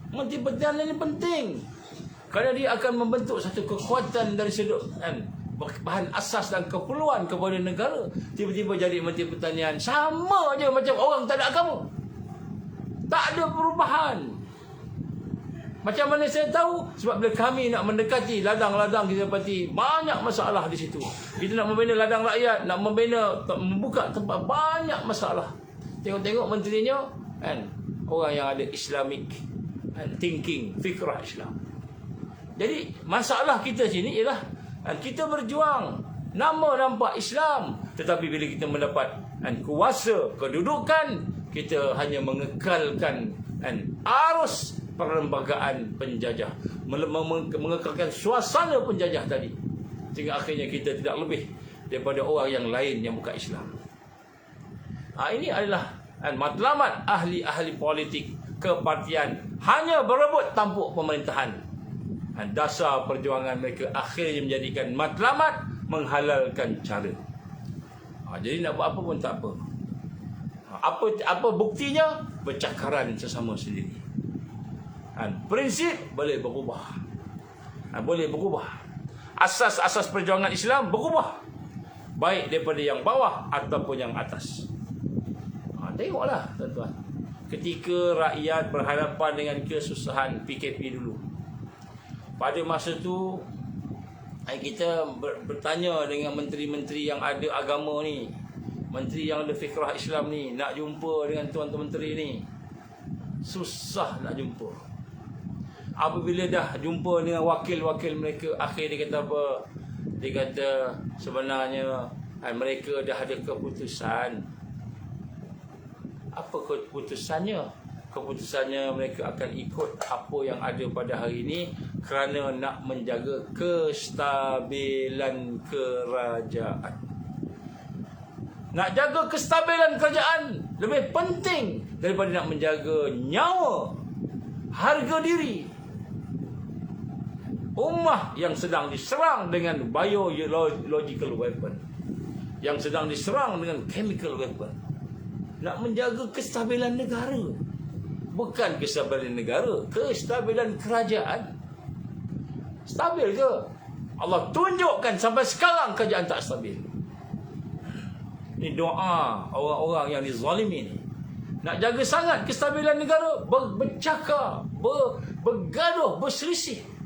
Menteri Pertanian ini penting kerana dia akan membentuk satu kekuatan dari sudut bahan asas dan keperluan kepada negara. Tiba-tiba jadi Menteri Pertanian, sama aja macam orang tak ada agama, tak ada perubahan. Macam mana saya tahu? Sebab bila kami nak mendekati ladang-ladang kita dapati banyak masalah di situ. Kita nak membina ladang rakyat, nak membuka tempat, banyak masalah. Tengok-tengok menterinya orang yang ada Islamic thinking, fikrah Islam. Jadi masalah kita sini ialah kita berjuang, nama nampak Islam, tetapi bila kita mendapat kuasa, kedudukan, kita hanya mengekalkan arus perlembagaan penjajah, mengekalkan suasana penjajah tadi, sehingga akhirnya kita tidak lebih daripada orang yang lain yang bukan Islam. Ini adalah matlamat ahli-ahli politik kepartian, hanya berebut tampuk pemerintahan. Dasar perjuangan mereka akhirnya menjadikan matlamat menghalalkan cara. Jadi nak buat apa pun tak apa. Apa buktinya? Bercakaran sesama sendiri. Prinsip boleh berubah, asas-asas perjuangan Islam berubah, baik daripada yang bawah ataupun yang atas. Tengoklah tuan-tuan, ketika rakyat berhadapan dengan kesusahan PKP dulu, pada masa tu kita bertanya dengan menteri-menteri yang ada agama ni, menteri yang ada fikrah Islam ni, nak jumpa dengan tuan-tuan menteri ni, susah nak jumpa. Apabila dah jumpa dengan wakil-wakil mereka, akhir dia kata apa? Dia kata sebenarnya mereka dah ada keputusan. Apa keputusannya? Keputusannya mereka akan ikut apa yang ada pada hari ini kerana nak menjaga kestabilan kerajaan. Nak jaga kestabilan kerajaan lebih penting daripada nak menjaga nyawa, harga diri ummah yang sedang diserang dengan biological weapon, yang sedang diserang dengan chemical weapon. Nak menjaga kestabilan negara, bukan kestabilan negara, kestabilan kerajaan. Stabil ke? Allah tunjukkan sampai sekarang kerajaan tak stabil. Ini doa orang-orang yang dizalimi ni. Nak jaga sangat kestabilan negara, bercakap, bergaduh, berselisih.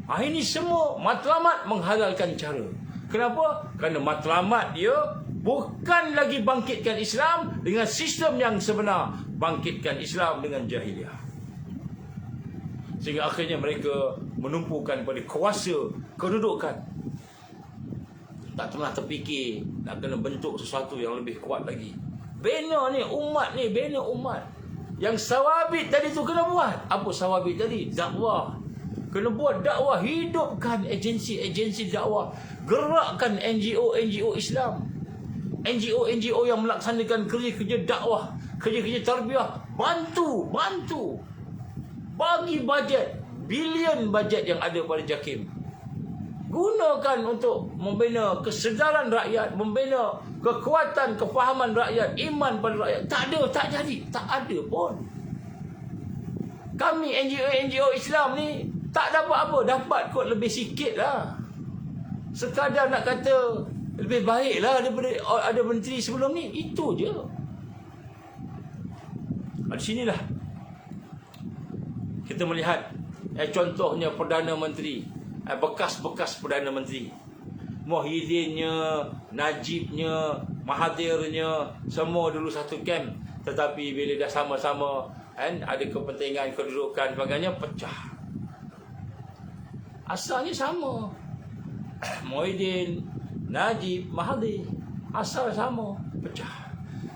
Ini semua matlamat menghalalkan cara. Kenapa? Kerana matlamat dia bukan lagi bangkitkan Islam dengan sistem yang sebenar, bangkitkan Islam dengan jahiliah. Sehingga akhirnya mereka menumpukan pada kuasa, kedudukan. Tak pernah terfikir nak kena bentuk sesuatu yang lebih kuat lagi. Bina ni umat ni, bina umat. Yang sawabit tadi tu kena buat. Apa sawabit tadi? Dakwah. Kena buat dakwah, hidupkan agensi-agensi dakwah, gerakkan NGO Islam, NGO yang melaksanakan kerja-kerja dakwah, kerja-kerja tarbiyah. Bantu, bagi bilion bajet yang ada pada JAKIM. Gunakan untuk membina kesedaran rakyat, membina kekuatan, kefahaman rakyat, iman pada rakyat. Tak ada pun. Kami NGO Islam ni tak dapat apa, dapat kot lebih sikit lah. Sekadar nak kata lebih baik lah daripada ada menteri sebelum ni. Itu je. Di sinilah kita melihat contohnya Perdana Menteri, bekas-bekas Perdana Menteri, Muhyiddinnya, Najibnya, Mahathirnya, semua dulu satu kamp. Tetapi bila dah sama-sama ada kepentingan, kedudukan, sebagainya, pecah. Asalnya sama. Muhyiddin, Najib, Mahathir, asal sama, pecah.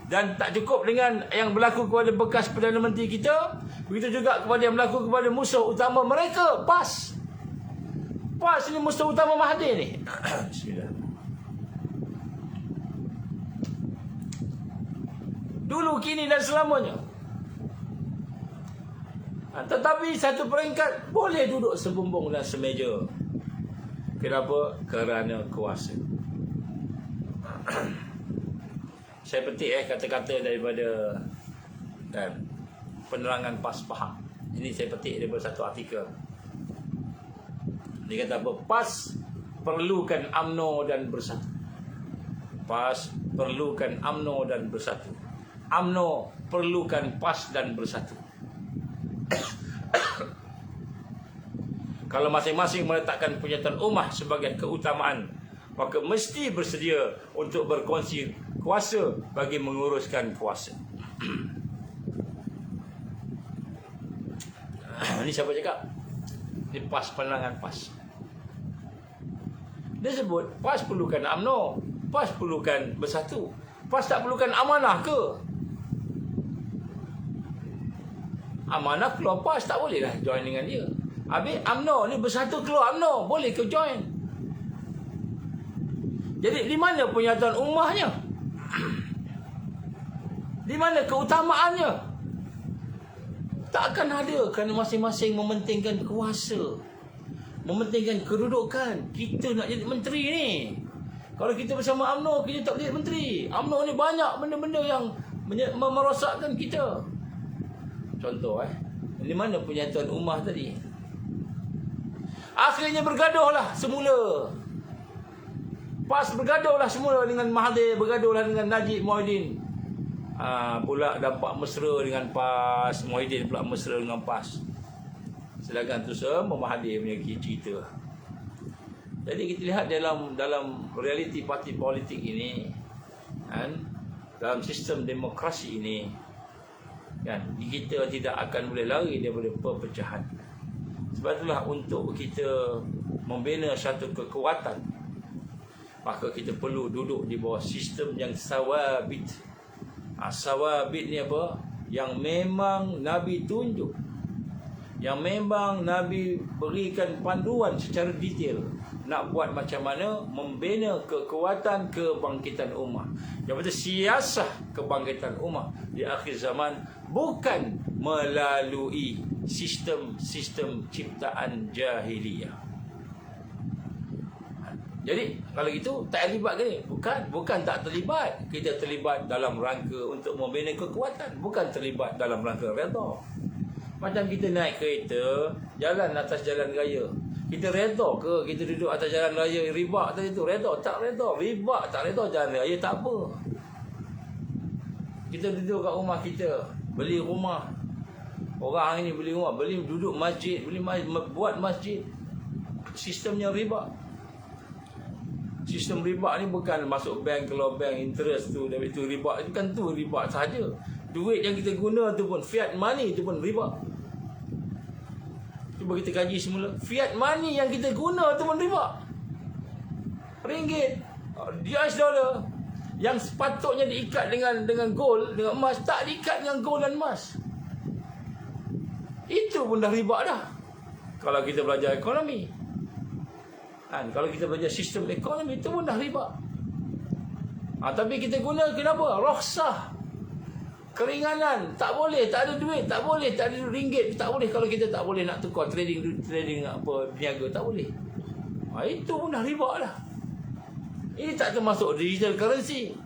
Dan tak cukup dengan yang berlaku kepada bekas Perdana Menteri kita, begitu juga kepada yang berlaku kepada musuh utama mereka, PAS. PAS ni musuh utama Mahathir ni. Bismillah. Dulu, kini dan selamanya. Tetapi satu peringkat boleh duduk sebumbung dan semeja. Kenapa? Kerana kuasa. Saya petik kata-kata daripada penerangan PAS Pahang. Ini saya petik daripada satu artikel. Dia kata apa? PAS perlukan UMNO dan bersatu. PAS perlukan UMNO dan bersatu. UMNO perlukan PAS dan bersatu. Kalau masing-masing meletakkan penyertaan ummah sebagai keutamaan, maka mesti bersedia untuk berkongsi kuasa bagi menguruskan kuasa. Ini siapa cakap? Ini PAS, penerangan PAS. Dia sebut PAS perlukan UMNO, PAS perlukan bersatu. PAS tak perlukan amanah ke? Amanah keluar PAS, tak bolehlah join dengan dia. Habis UMNO ni bersatu, keluar UMNO, boleh ke join? Jadi di mana penyatuan ummahnya? Di mana keutamaannya? Takkan ada, kerana masing-masing mementingkan kuasa, mementingkan kedudukan. Kita nak jadi menteri ni. Kalau kita bersama UMNO, kita tak boleh jadi menteri. UMNO ni banyak benda-benda yang merosakkan kita. Contoh di mana penyatuan ummah tadi? Akhirnya bergaduhlah semula. PAS bergaduhlah semula dengan Mahathir, bergaduhlah dengan Najib, Muhyiddin. Pula dapat mesra dengan PAS, Muhyiddin pula mesra dengan PAS. Sedangkan tu semua Mahathir punya cerita. Jadi kita lihat dalam realiti parti politik ini, dalam sistem demokrasi ini, kita tidak akan boleh lari daripada perpecahan. Sebab itulah untuk kita membina satu kekuatan, maka kita perlu duduk di bawah sistem yang sawabit. Sawabit ni apa? Yang memang Nabi tunjuk, yang memang Nabi berikan panduan secara detail nak buat macam mana membina kekuatan kebangkitan ummah. Yang betul siasah kebangkitan ummah di akhir zaman bukan melalui sistem ciptaan jahiliyah. Jadi kalau itu tak terlibat ke ni? Bukan tak terlibat. Kita terlibat dalam rangka untuk membina kekuatan, bukan terlibat dalam rangka redha. Macam kita naik kereta, jalan atas jalan raya. Kita redha ke kita duduk atas jalan raya riba tadi tu? Redha tak redha? Riba tak redha, jalan raya tak apa. Kita duduk kat rumah kita, beli rumah. Orang ini beli rumah, duduk masjid, buat masjid. Sistemnya riba. Sistem riba ni bukan masuk bank, keluar bank, interest tu, debit tu riba. Itu kan tu riba sahaja. Duit yang kita guna tu pun, fiat money tu pun riba. Cuba kita kaji semula. Fiat money yang kita guna tu pun riba. Ringgit, US dollar yang sepatutnya diikat dengan gold, dengan emas, tak diikat dengan gold dan emas. Itu pun dah riba dah. kalau kita belajar ekonomi. Kalau kita belajar sistem ekonomi itu pun dah riba. Tapi kita guna kenapa? Rukhsah, keringanan. Tak boleh, tak ada duit, tak boleh, tak ada ringgit, tak boleh. Kalau kita tak boleh nak tukar trading apa berniaga, tak boleh. Itu pun dah riba lah. Ini tak termasuk digital currency.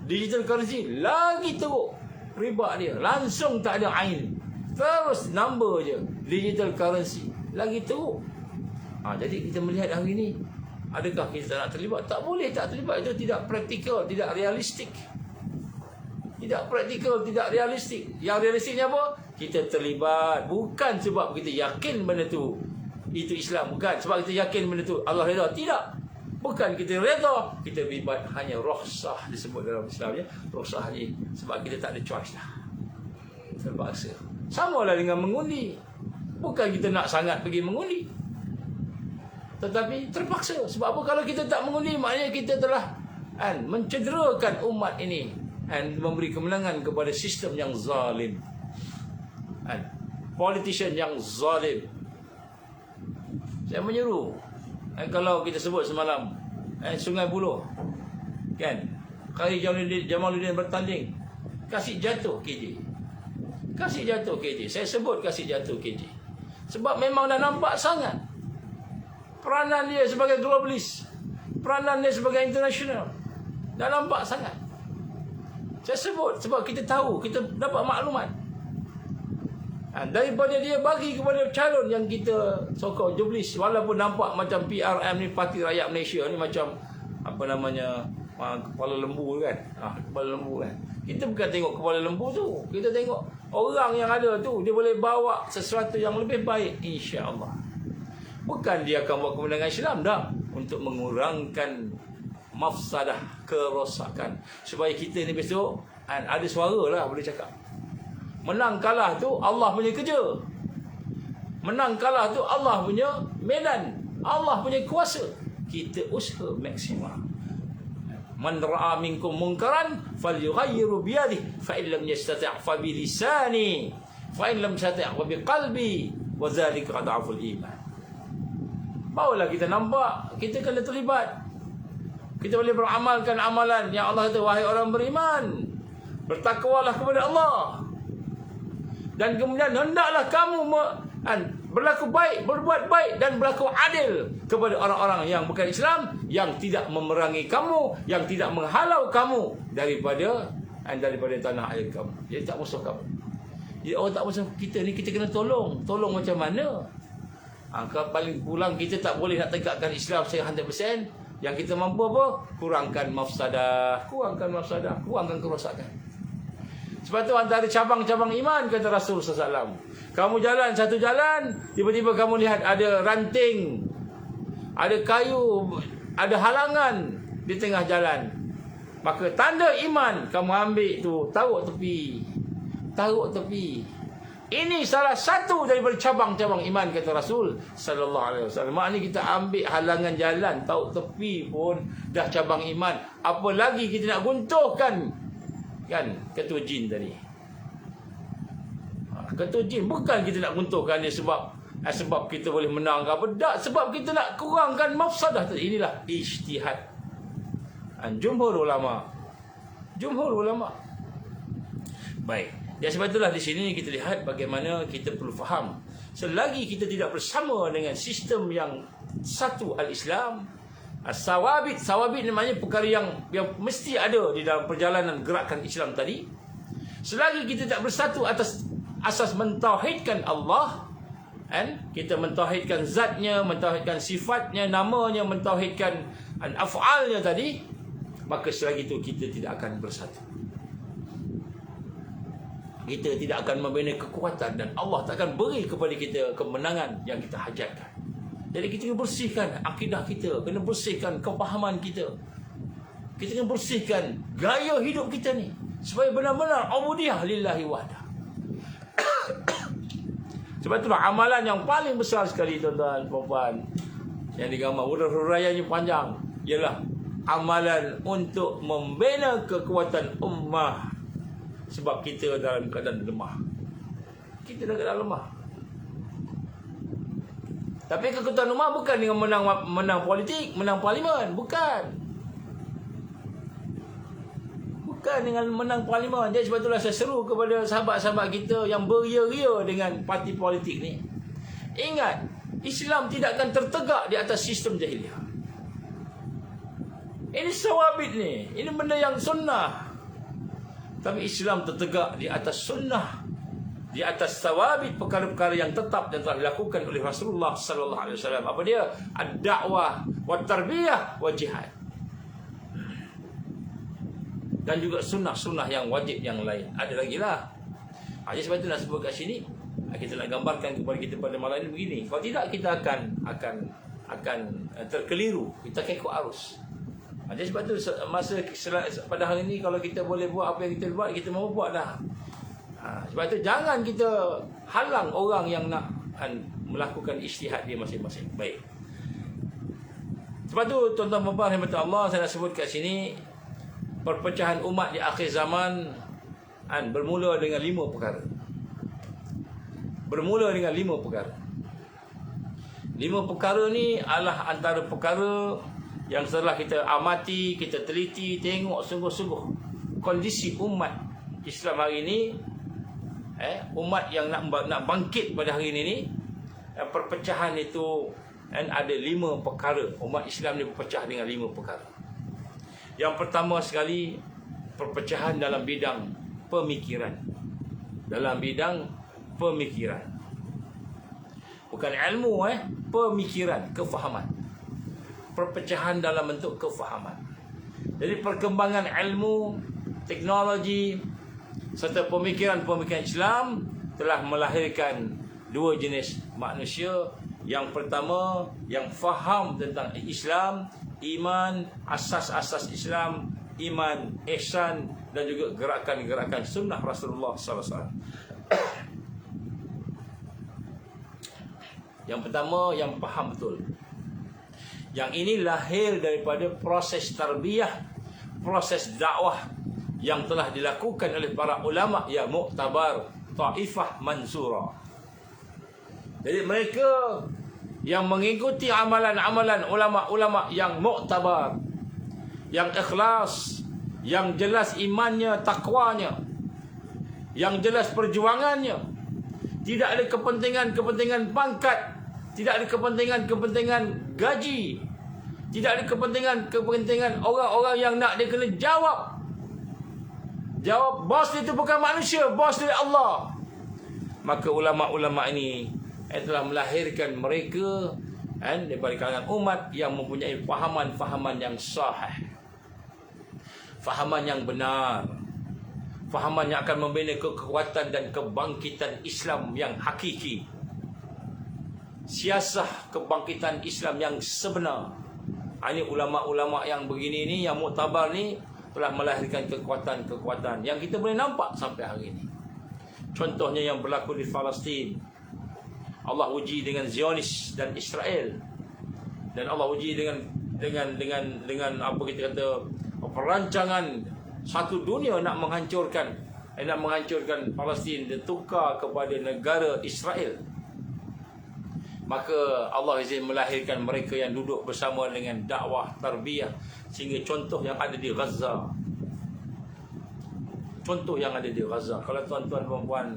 Digital currency lagi teruk riba dia, langsung tak ada ain, terus number je. Digital currency lagi teruk. Jadi kita melihat hari ini, adakah kita tak nak terlibat? Tak boleh tak terlibat. Itu tidak praktikal, tidak realistik. Tidak praktikal, tidak realistik. Yang realistiknya apa? Kita terlibat bukan sebab kita yakin benda tu itu Islam, bukan sebab kita yakin benda tu Allah redha, tidak. Bukan kita redha, kita terlibat hanya rukhsah disebut dalam Islam ya. Rukhsah ni sebab kita tak ada choice lah. Terpaksa. Samalah dengan mengundi. Bukan kita nak sangat pergi mengundi, tetapi terpaksa. Sebab apa? Kalau kita tak mengundi, maknanya kita telah mencederakan umat ini memberi kemenangan kepada sistem yang zalim, politician yang zalim. Saya menyeru, kalau kita sebut semalam Sungai Buloh, kan, Khairi Jamaluddin bertanding, kasih jatuh KJ. Kasih jatuh KJ. Saya sebut kasih jatuh KJ sebab memang dah nampak sangat peranan dia sebagai globalis, peranan dia sebagai international, dah nampak sangat. Saya sebut sebab kita tahu, kita dapat maklumat daripada dia bagi kepada calon yang kita sokong jublis. Walaupun nampak macam PRM ni, Parti Rakyat Malaysia ni, macam apa namanya, kepala lembu kan, kepala lembu kan. Kita bukan tengok kepala lembu tu, kita tengok orang yang ada tu, dia boleh bawa sesuatu yang lebih baik, insya-Allah. Bukan dia akan buat kemenangan Islam dah, untuk mengurangkan mafsadah, kerosakan, supaya kita ni besok ada suara lah, boleh cakap. Menang kalah tu Allah punya kerja, menang kalah tu Allah punya medan, Allah punya kuasa. Kita usaha maksimal. Man ra'a minkum munkaran falyughayyirhu bi yadihi fa in lam yastati' fa bi lisani fa in lam yastati' fa bi qalbi wa dzalika adhaful iman. Barulah kita nampak kita kena terlibat. Kita boleh beramalkan amalan yang Allah kata, wahai orang beriman, bertakwalah kepada Allah, dan kemudian hendaklah kamu berlaku baik, berbuat baik dan berlaku adil kepada orang-orang yang bukan Islam, yang tidak memerangi kamu, yang tidak menghalau kamu daripada tanah air kamu. Jadi tak musuh kamu. Jadi orang tak musuh kita ni, kita kena tolong. Tolong macam mana? Kalau paling kurang kita tak boleh nak tegakkan Islam secara 100%. Yang kita mampu apa? Kurangkan mafsadah, kurangkan kerosakan. Sebab tu antara cabang-cabang iman, kata Rasul SAW, kamu jalan satu jalan, tiba-tiba kamu lihat ada ranting, ada kayu, ada halangan di tengah jalan, maka tanda iman, kamu ambil tu, taruh tepi. Ini salah satu daripada cabang-cabang iman, kata Rasul sallallahu alaihi wasallam. Maknanya kita ambil halangan jalan, taruh tepi pun dah cabang iman. Apa lagi kita nak guntuhkan, kan, ketua jin tadi. Ketua jin bukan kita nak guntuhkan dia sebab kita boleh menang ke apa. Tak, sebab kita nak kurangkan mafsadah tadi. Inilah ijtihad jumhur ulama. Baik. Ya, sebab itulah di sini kita lihat bagaimana kita perlu faham, selagi kita tidak bersama dengan sistem yang satu al-Islam, as-sawabit namanya perkara yang mesti ada di dalam perjalanan gerakan Islam tadi. Selagi kita tak bersatu atas asas mentauhidkan Allah, kita mentauhidkan zatnya, mentauhidkan sifatnya, namanya, mentauhidkan af'alnya tadi, maka selagi itu kita tidak akan bersatu. Kita tidak akan membina kekuatan, dan Allah tak akan beri kepada kita kemenangan yang kita hajatkan. Jadi kita kena bersihkan akidah kita, kena bersihkan kefahaman kita, kita kena bersihkan gaya hidup kita ni, supaya benar-benar ubudiyah lillahi wahdah. Sebab itulah amalan yang paling besar sekali, tuan-tuan, puan-puan, yang digambar huraiannya panjang, ialah amalan untuk membina kekuatan ummah. Sebab kita dalam keadaan lemah. Kita dalam keadaan lemah. Tapi ketua rumah bukan dengan menang politik, menang parlimen, bukan. Bukan dengan menang parlimen. Jadi sebab itulah saya seru kepada sahabat-sahabat kita yang beria-ria dengan parti politik ni. Ingat, Islam tidak akan tertegak di atas sistem jahiliah. Ini sawabit ni. Ini benda yang sunnah. Tapi Islam tertegak di atas sunnah, di atas sawabit, perkara-perkara yang tetap dan telah dilakukan oleh Rasulullah sallallahu alaihi wasallam. Apa dia? Ad-da'wah wa tarbiyah wa jihad. Dan juga sunnah-sunnah yang wajib yang lain. Ada lagi lah. Jadi sebab itu nak sebut kat sini, kita nak gambarkan kepada kita pada malam ini begini. Kalau tidak, kita akan terkeliru. Kita akan ikut arus. Jadi sebab itu pada hari ini, kalau kita boleh buat apa yang kita buat, kita mahu buat dah. Sebab itu jangan kita halang orang yang nak melakukan ijtihad dia masing-masing. Baik. Sebab itu tuan-tuan dan puan rahmat Allah, saya nak sebut kat sini, perpecahan umat di akhir zaman bermula dengan 5 perkara. Bermula dengan 5 perkara. 5 perkara ni adalah antara perkara yang setelah kita amati, kita teliti, tengok sungguh-sungguh kondisi umat Islam hari ini, umat yang nak bangkit pada hari ini ni, perpecahan itu ada 5 perkara. Umat Islam ni berpecah dengan 5 perkara. Yang pertama sekali, perpecahan dalam bidang pemikiran. Dalam bidang pemikiran. Bukan ilmu, pemikiran, kefahaman. Perpecahan dalam bentuk kefahaman. Jadi perkembangan ilmu, teknologi serta pemikiran-pemikiran Islam telah melahirkan 2 jenis manusia. Yang pertama, yang faham tentang Islam, iman, asas-asas Islam, iman, ihsan, dan juga gerakan-gerakan sunnah Rasulullah SAW. Yang pertama, yang faham betul. Yang ini lahir daripada proses tarbiyah, proses dakwah yang telah dilakukan oleh para ulama yang muktabar, taifah mansura. Jadi mereka yang mengikuti amalan-amalan ulama-ulama yang muktabar, yang ikhlas, yang jelas imannya, takwanya, yang jelas perjuangannya, tidak ada kepentingan-kepentingan pangkat, tidak ada kepentingan-kepentingan gaji, tidak ada kepentingan-kepentingan orang-orang yang nak dia kena jawab. Jawab, bos itu bukan manusia, bos dari Allah. Maka ulama-ulama ini telah melahirkan mereka daripada kalangan umat yang mempunyai fahaman-fahaman yang sahih, fahaman yang benar, fahaman yang akan membina kekuatan dan kebangkitan Islam yang hakiki, siasah kebangkitan Islam yang sebenar. Ini ulama-ulama yang begini ni, yang muktabar ni, telah melahirkan kekuatan-kekuatan yang kita boleh nampak sampai hari ini. Contohnya yang berlaku di Palestin. Allah uji dengan Zionis dan Israel, dan Allah uji dengan apa kita kata, perancangan satu dunia nak menghancurkan Palestin dan tukar kepada negara Israel. Maka Allah izin melahirkan mereka yang duduk bersama dengan dakwah tarbiyah, sehingga contoh yang ada di Gaza. Contoh yang ada di Gaza. Kalau tuan-tuan dan puan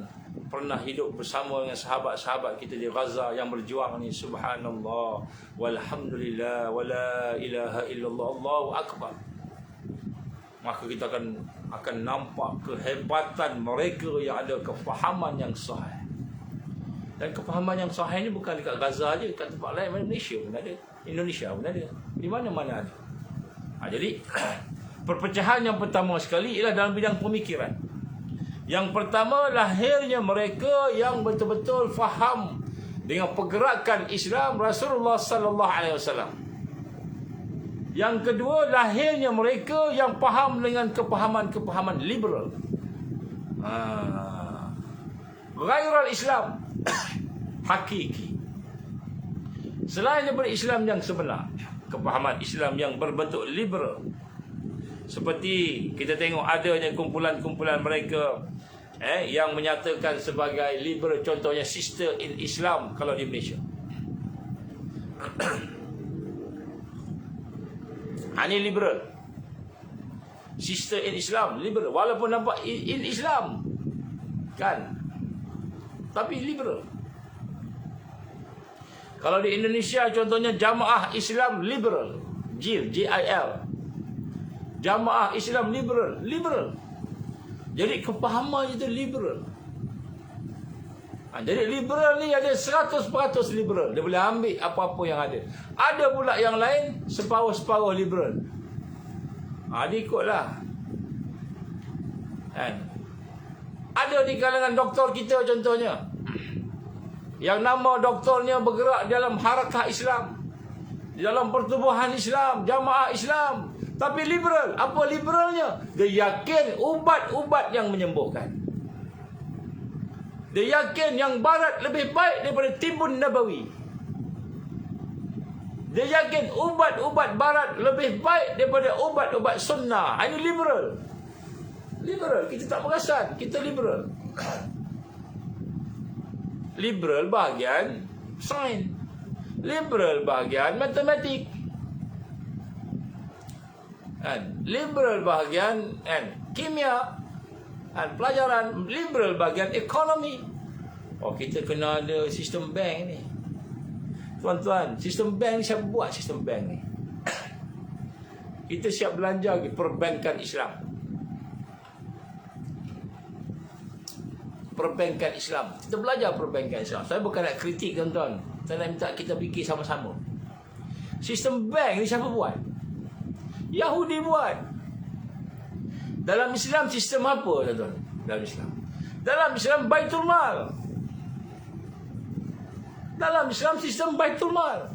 pernah hidup bersama dengan sahabat-sahabat kita di Gaza yang berjuang ni, subhanallah, walhamdulillah, wala ilaha illallah, Allahu akbar. Maka kita akan nampak kehebatan mereka yang ada kefahaman yang sahih. Dan kefahaman yang sahih ni bukan dekat Gaza aja, kat tempat lain, Malaysia pun ada, Indonesia pun ada, di mana-mana ada. Jadi perpecahan yang pertama sekali ialah dalam bidang pemikiran. Yang pertama, lahirnya mereka yang betul-betul faham dengan pergerakan Islam Rasulullah sallallahu alaihi wasallam. Yang kedua, lahirnya mereka yang faham dengan kepahaman liberal. Ghairul Islam hakiki. Selain daripada Islam yang sebenar, kepahaman Islam yang berbentuk liberal. Seperti kita tengok adanya kumpulan-kumpulan mereka yang menyatakan sebagai liberal, contohnya Sister in Islam kalau di Malaysia. Ini liberal. Sistem in Islam liberal, walaupun nampak in Islam kan, tapi liberal. Kalau di Indonesia contohnya Jamaah Islam Liberal, JIL, JIL, Jamaah Islam Liberal, liberal. Jadi kepahaman itu liberal. Jadi liberal ni ada 100% liberal. Dia boleh ambil apa-apa yang ada. Ada pula yang lain separuh-separuh liberal. Dia ikutlah. Kan? Ada di kalangan doktor kita contohnya, yang nama doktornya bergerak dalam harakah Islam, di dalam pertubuhan Islam, jamaah Islam, tapi liberal. Apa liberalnya? Dia yakin ubat-ubat yang menyembuhkan. Dia yakin yang barat lebih baik daripada Tibun Nabawi. Dia yakin ubat-ubat barat lebih baik daripada ubat-ubat sunnah. Ini liberal. Liberal, kita tak perasan, kita liberal. Liberal bahagian sains, liberal bahagian matematik, liberal bahagian kimia, pelajaran, liberal bahagian ekonomi. Kita kena ada sistem bank ni. Tuan-tuan, sistem bank ni siapa buat sistem bank ni? Kita siap belanja perbankan Islam. Perbankan Islam. Kita belajar perbankan Islam. Saya bukan nak kritik tuan-tuan. Saya nak minta kita fikir sama-sama. Sistem bank ni siapa buat? Yahudi buat. Dalam Islam sistem apa tuan-tuan? Dalam Islam Baitul Mal. Dalam Islam sistem Baitul Mal.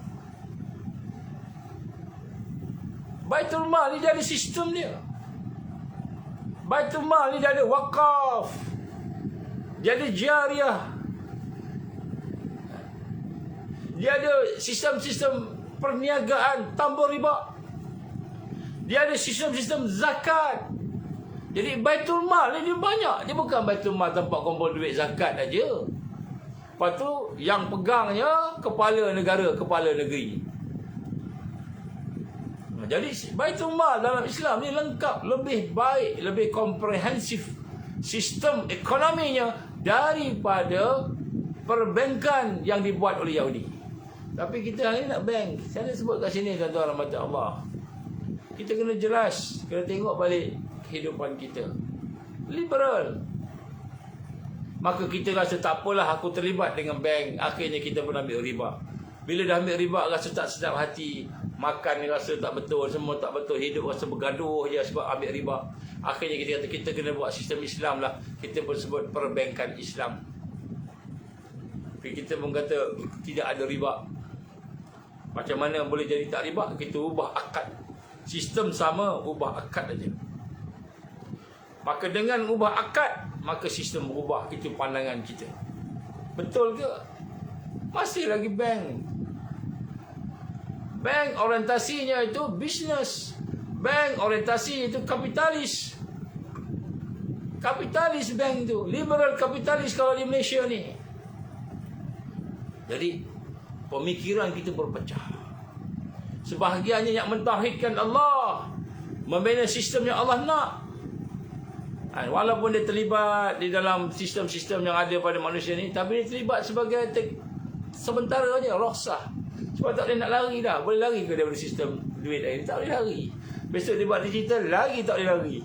Baitul Mal ni dia ada sistem dia. Baitul Mal ni dia ada wakaf. Dia ada jariah. Dia ada sistem-sistem perniagaan tanpa riba. Dia ada sistem-sistem zakat. Jadi Baitul Mal ni dia banyak. Dia bukan Baitul Mal tempat kumpul duit zakat aja. Lepas tu yang pegangnya kepala negara, kepala negeri. Jadi Baitul Mal dalam Islam ni lengkap, lebih baik, lebih komprehensif sistem ekonominya daripada perbankan yang dibuat oleh Yahudi. Tapi kita hari ni nak bank. Saya nak sebut kat sini tuan-tuan rahmat Allah. Kita kena jelas, kena tengok balik kehidupan kita. Liberal. Maka kita rasa tak apalah aku terlibat dengan bank, akhirnya kita pun ambil riba. Bila dah ambil riba rasa tak sedap hati, makan ni rasa tak betul, semua tak betul, hidup rasa bergaduh je sebab ambil riba. Akhirnya kita kata kita kena buat sistem Islam lah. Kita pun sebut perbankan Islam. Kita pun kata tidak ada riba. Macam mana boleh jadi tak riba? Kita ubah akad. Sistem sama, ubah akad aja. Maka dengan ubah akad, maka sistem berubah. Itu pandangan kita. Betul ke? Masih lagi bank. Bank orientasinya itu bisnes. Bank orientasi itu kapitalis. Kapitalis bank itu. Liberal kapitalis kalau di Malaysia ni. Jadi pemikiran kita berpecah. Sebahagiannya yang mentauhidkan Allah, membina sistem yang Allah nak. Walaupun dia terlibat di dalam sistem-sistem yang ada pada manusia ni, tapi dia terlibat sebagai sementara aja, roksah. Sebab tak boleh nak lari dah. Boleh lari ke daripada sistem duit lain? Tak boleh lari. Besok dia buat digital, lari tak boleh lari.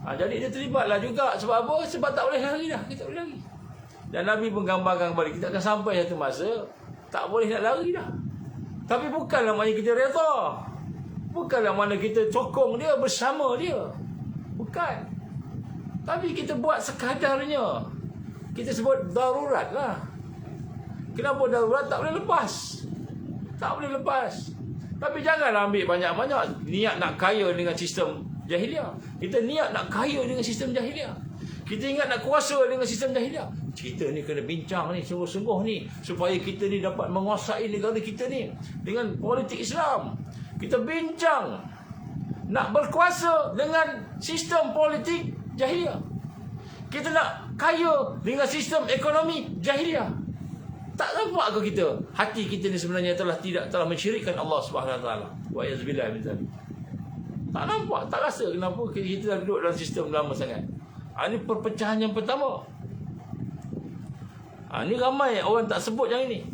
Jadi dia terlibatlah juga. Sebab apa? Sebab tak boleh lari dah. Kita tak boleh lari. Dan Nabi pun gambarkan kepada kita akan sampai satu masa tak boleh nak lari dah. Tapi bukanlah maknanya kita reda. Bukanlah maknanya kita sokong dia, bersama dia. Bukan. Tapi kita buat sekadarnya. Kita sebut darurat lah. Kenapa darurat? Tak boleh lepas. Tak boleh lepas. Tapi janganlah ambil banyak-banyak niat nak kaya dengan sistem jahiliah. Kita niat nak kaya dengan sistem jahiliah. Kita ingat nak kuasa dengan sistem jahiliah. Kita ni kena bincang ni sungguh-sungguh ni supaya kita ni dapat menguasai negara kita ni dengan politik Islam. Kita bincang nak berkuasa dengan sistem politik jahiliah. Kita nak kaya dengan sistem ekonomi jahiliah. Tak nampak ke kita? Hati kita ni sebenarnya telah mensyirikkan Allah Subhanahu Wa Taala. Wa yazbillah min zalik. Tak nampak, tak rasa kenapa kita dah duduk dalam sistem lama sangat. Ini perpecahan yang pertama. Ini ramai orang tak sebut yang ini.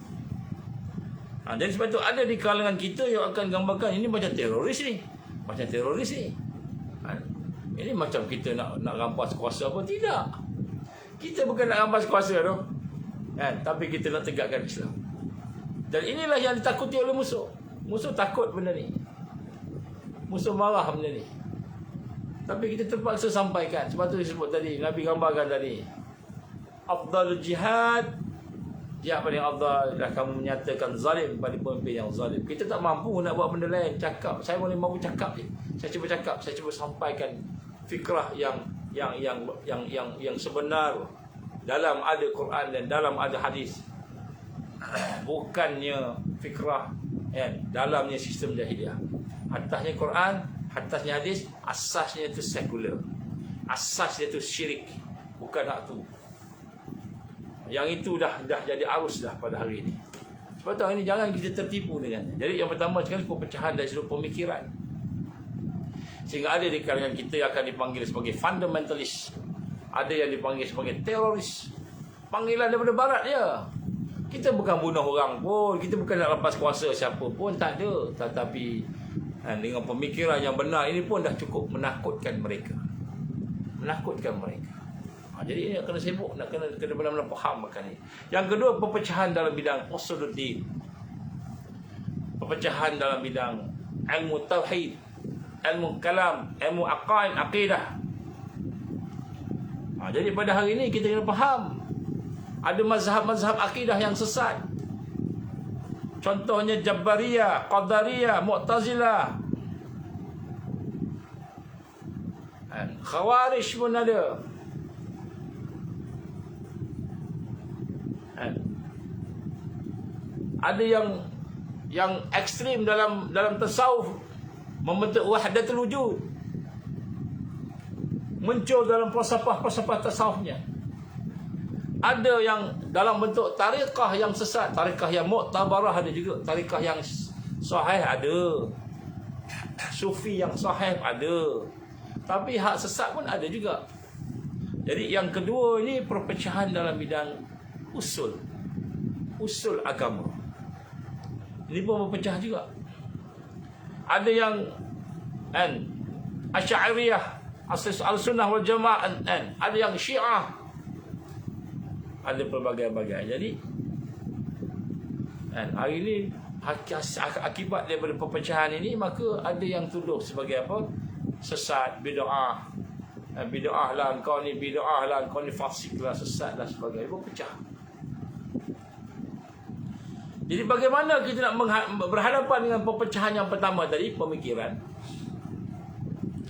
Jadi sebab itu ada di kalangan kita yang akan gambarkan ini macam teroris ni. Macam teroris ni. Ini macam kita nak rampas kuasa apa? Tidak. Kita bukan nak rampas kuasa tu. Tapi kita nak tegakkan Islam. Dan inilah yang ditakuti oleh musuh. Musuh takut benda ni. Musuh marah benda ni. Tapi kita terpaksa sampaikan. Sebab tu disebut tadi, Nabi gambarkan tadi, afdalul jihad, jihad paling afdal adalah kamu menyatakan zalim pada pemimpin yang zalim. Kita tak mampu nak buat benda lain. Cakap, saya boleh mampu cakap je. Saya cuba cakap, saya cuba sampaikan fikrah yang sebenar dalam ada Quran dan dalam ada hadis. Bukannya fikrah dalamnya sistem jahiliah. Atasnya Quran, atasnya hadis, asasnya itu sekular. Asasnya itu syirik. Bukan hak tu. Yang itu dah jadi arus dah pada hari ini. Sebab tu hari ini jangan kita tertipu dengannya. Jadi yang pertama sekali perpecahan dari sudut pemikiran. Sehingga ada di kalangan kita yang akan dipanggil sebagai fundamentalist. Ada yang dipanggil sebagai teroris. Panggilan daripada barat dia. Kita bukan bunuh orang pun. Kita bukan nak lepas kuasa siapa pun. Tak ada. Tetapi dengan pemikiran yang benar ini pun dah cukup menakutkan mereka. Menakutkan mereka. Jadi ini nak kena sibuk. Nak kena benar-benar faham makan ini. Yang kedua, perpecahan dalam bidang usuluddin. Perpecahan dalam bidang ilmu tauhid, ilmu kalam, ilmu aqaid, aqidah. Jadi pada hari ini kita kena faham ada mazhab-mazhab akidah yang sesat. Contohnya Jabariyah, Qadariyah, Mu'tazilah, Khawarij pun ada. Ada yang ekstrim dalam tasawuf, membentuk wahdatul wujud. Muncul dalam falsafah tasawufnya. Ada yang dalam bentuk tariqah yang sesat, tariqah yang mu'tabarah ada juga, tariqah yang sahih ada, sufi yang sahih ada, tapi hak sesat pun ada juga. Jadi yang kedua ini perpecahan dalam bidang usul agama. Ini pun berpecah juga. Ada yang Asy'ariyah, Al-Sunnah wal Jamaah, ada yang Syiah, ada pelbagai-bagai. Jadi hari ini akibat daripada perpecahan ini, maka ada yang tuduh sebagai apa? Sesat, bid'ah. Bid'ah lah kau ni, bid'ah lah kau ni, fasik lah, sesat lah, sebagainya. Berpecah. Jadi bagaimana kita nak berhadapan dengan perpecahan yang pertama tadi, pemikiran,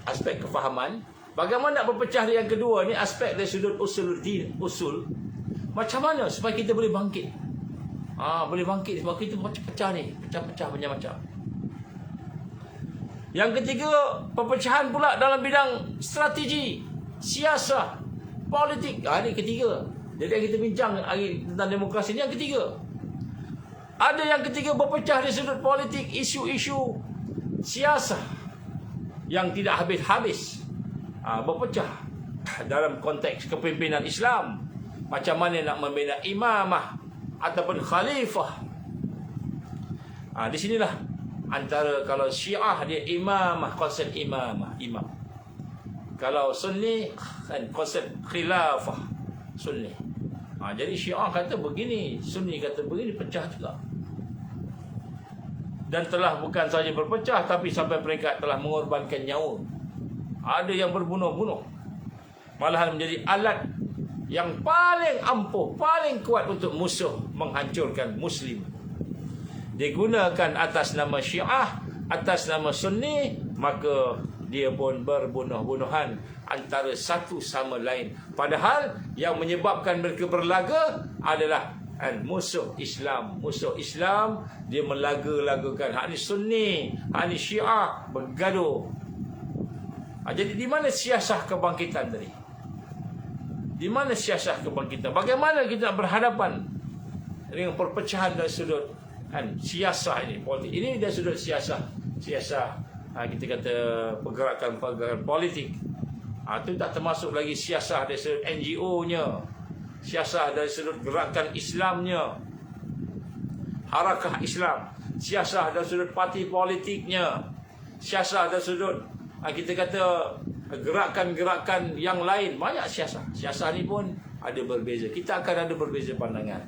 aspek kefahaman. Bagaimana nak berpecah yang kedua ni, aspek dari sudut usuluddin, usul. Macam mana supaya kita boleh bangkit? Boleh bangkit sebab kita pecah ni, pecah-pecah macam-macam. Yang ketiga, perpecahan pula dalam bidang strategi, siasah, politik. Ini ketiga. Jadi yang kita bincang hari tentang demokrasi ni yang ketiga. Ada yang ketiga berpecah dari sudut politik, isu-isu siasah yang tidak habis-habis. Berpecah dalam konteks kepimpinan Islam. Macam mana nak membina imamah ataupun khalifah. Di sinilah antara, kalau Syiah dia imamah, konsep imamah, imam. Kalau Sunni konsep khilafah, Sunni. Jadi Syiah kata begini, Sunni kata begini, pecah juga. Dan telah bukan saja berpecah, tapi sampai peringkat telah mengorbankan nyawa. Ada yang berbunuh-bunuh. Malahan menjadi alat yang paling ampuh, paling kuat untuk musuh menghancurkan Muslim. Digunakan atas nama Syiah, atas nama Sunni, maka dia pun berbunuh-bunuhan antara satu sama lain. Padahal yang menyebabkan mereka berlaga adalah musuh Islam. Musuh Islam, dia melaga-lagakan. Hak ni Sunni, hak ni Syiah, bergaduh. Jadi di mana siasah kebangkitan tadi? Di mana siasah kebangkitan? Bagaimana kita nak berhadapan dengan perpecahan dari sudut siasah ini, politik. Ini dari sudut siasah. Kita kata pergerakan politik. Itu tak termasuk lagi siasah dari sudut NGO-nya, siasah dari sudut gerakan Islamnya, harakah Islam, siasah dari sudut parti politiknya, siasah dari sudut kita kata gerakan-gerakan yang lain. Banyak siasah. Siasah ni pun ada berbeza. Kita akan ada berbeza pandangan,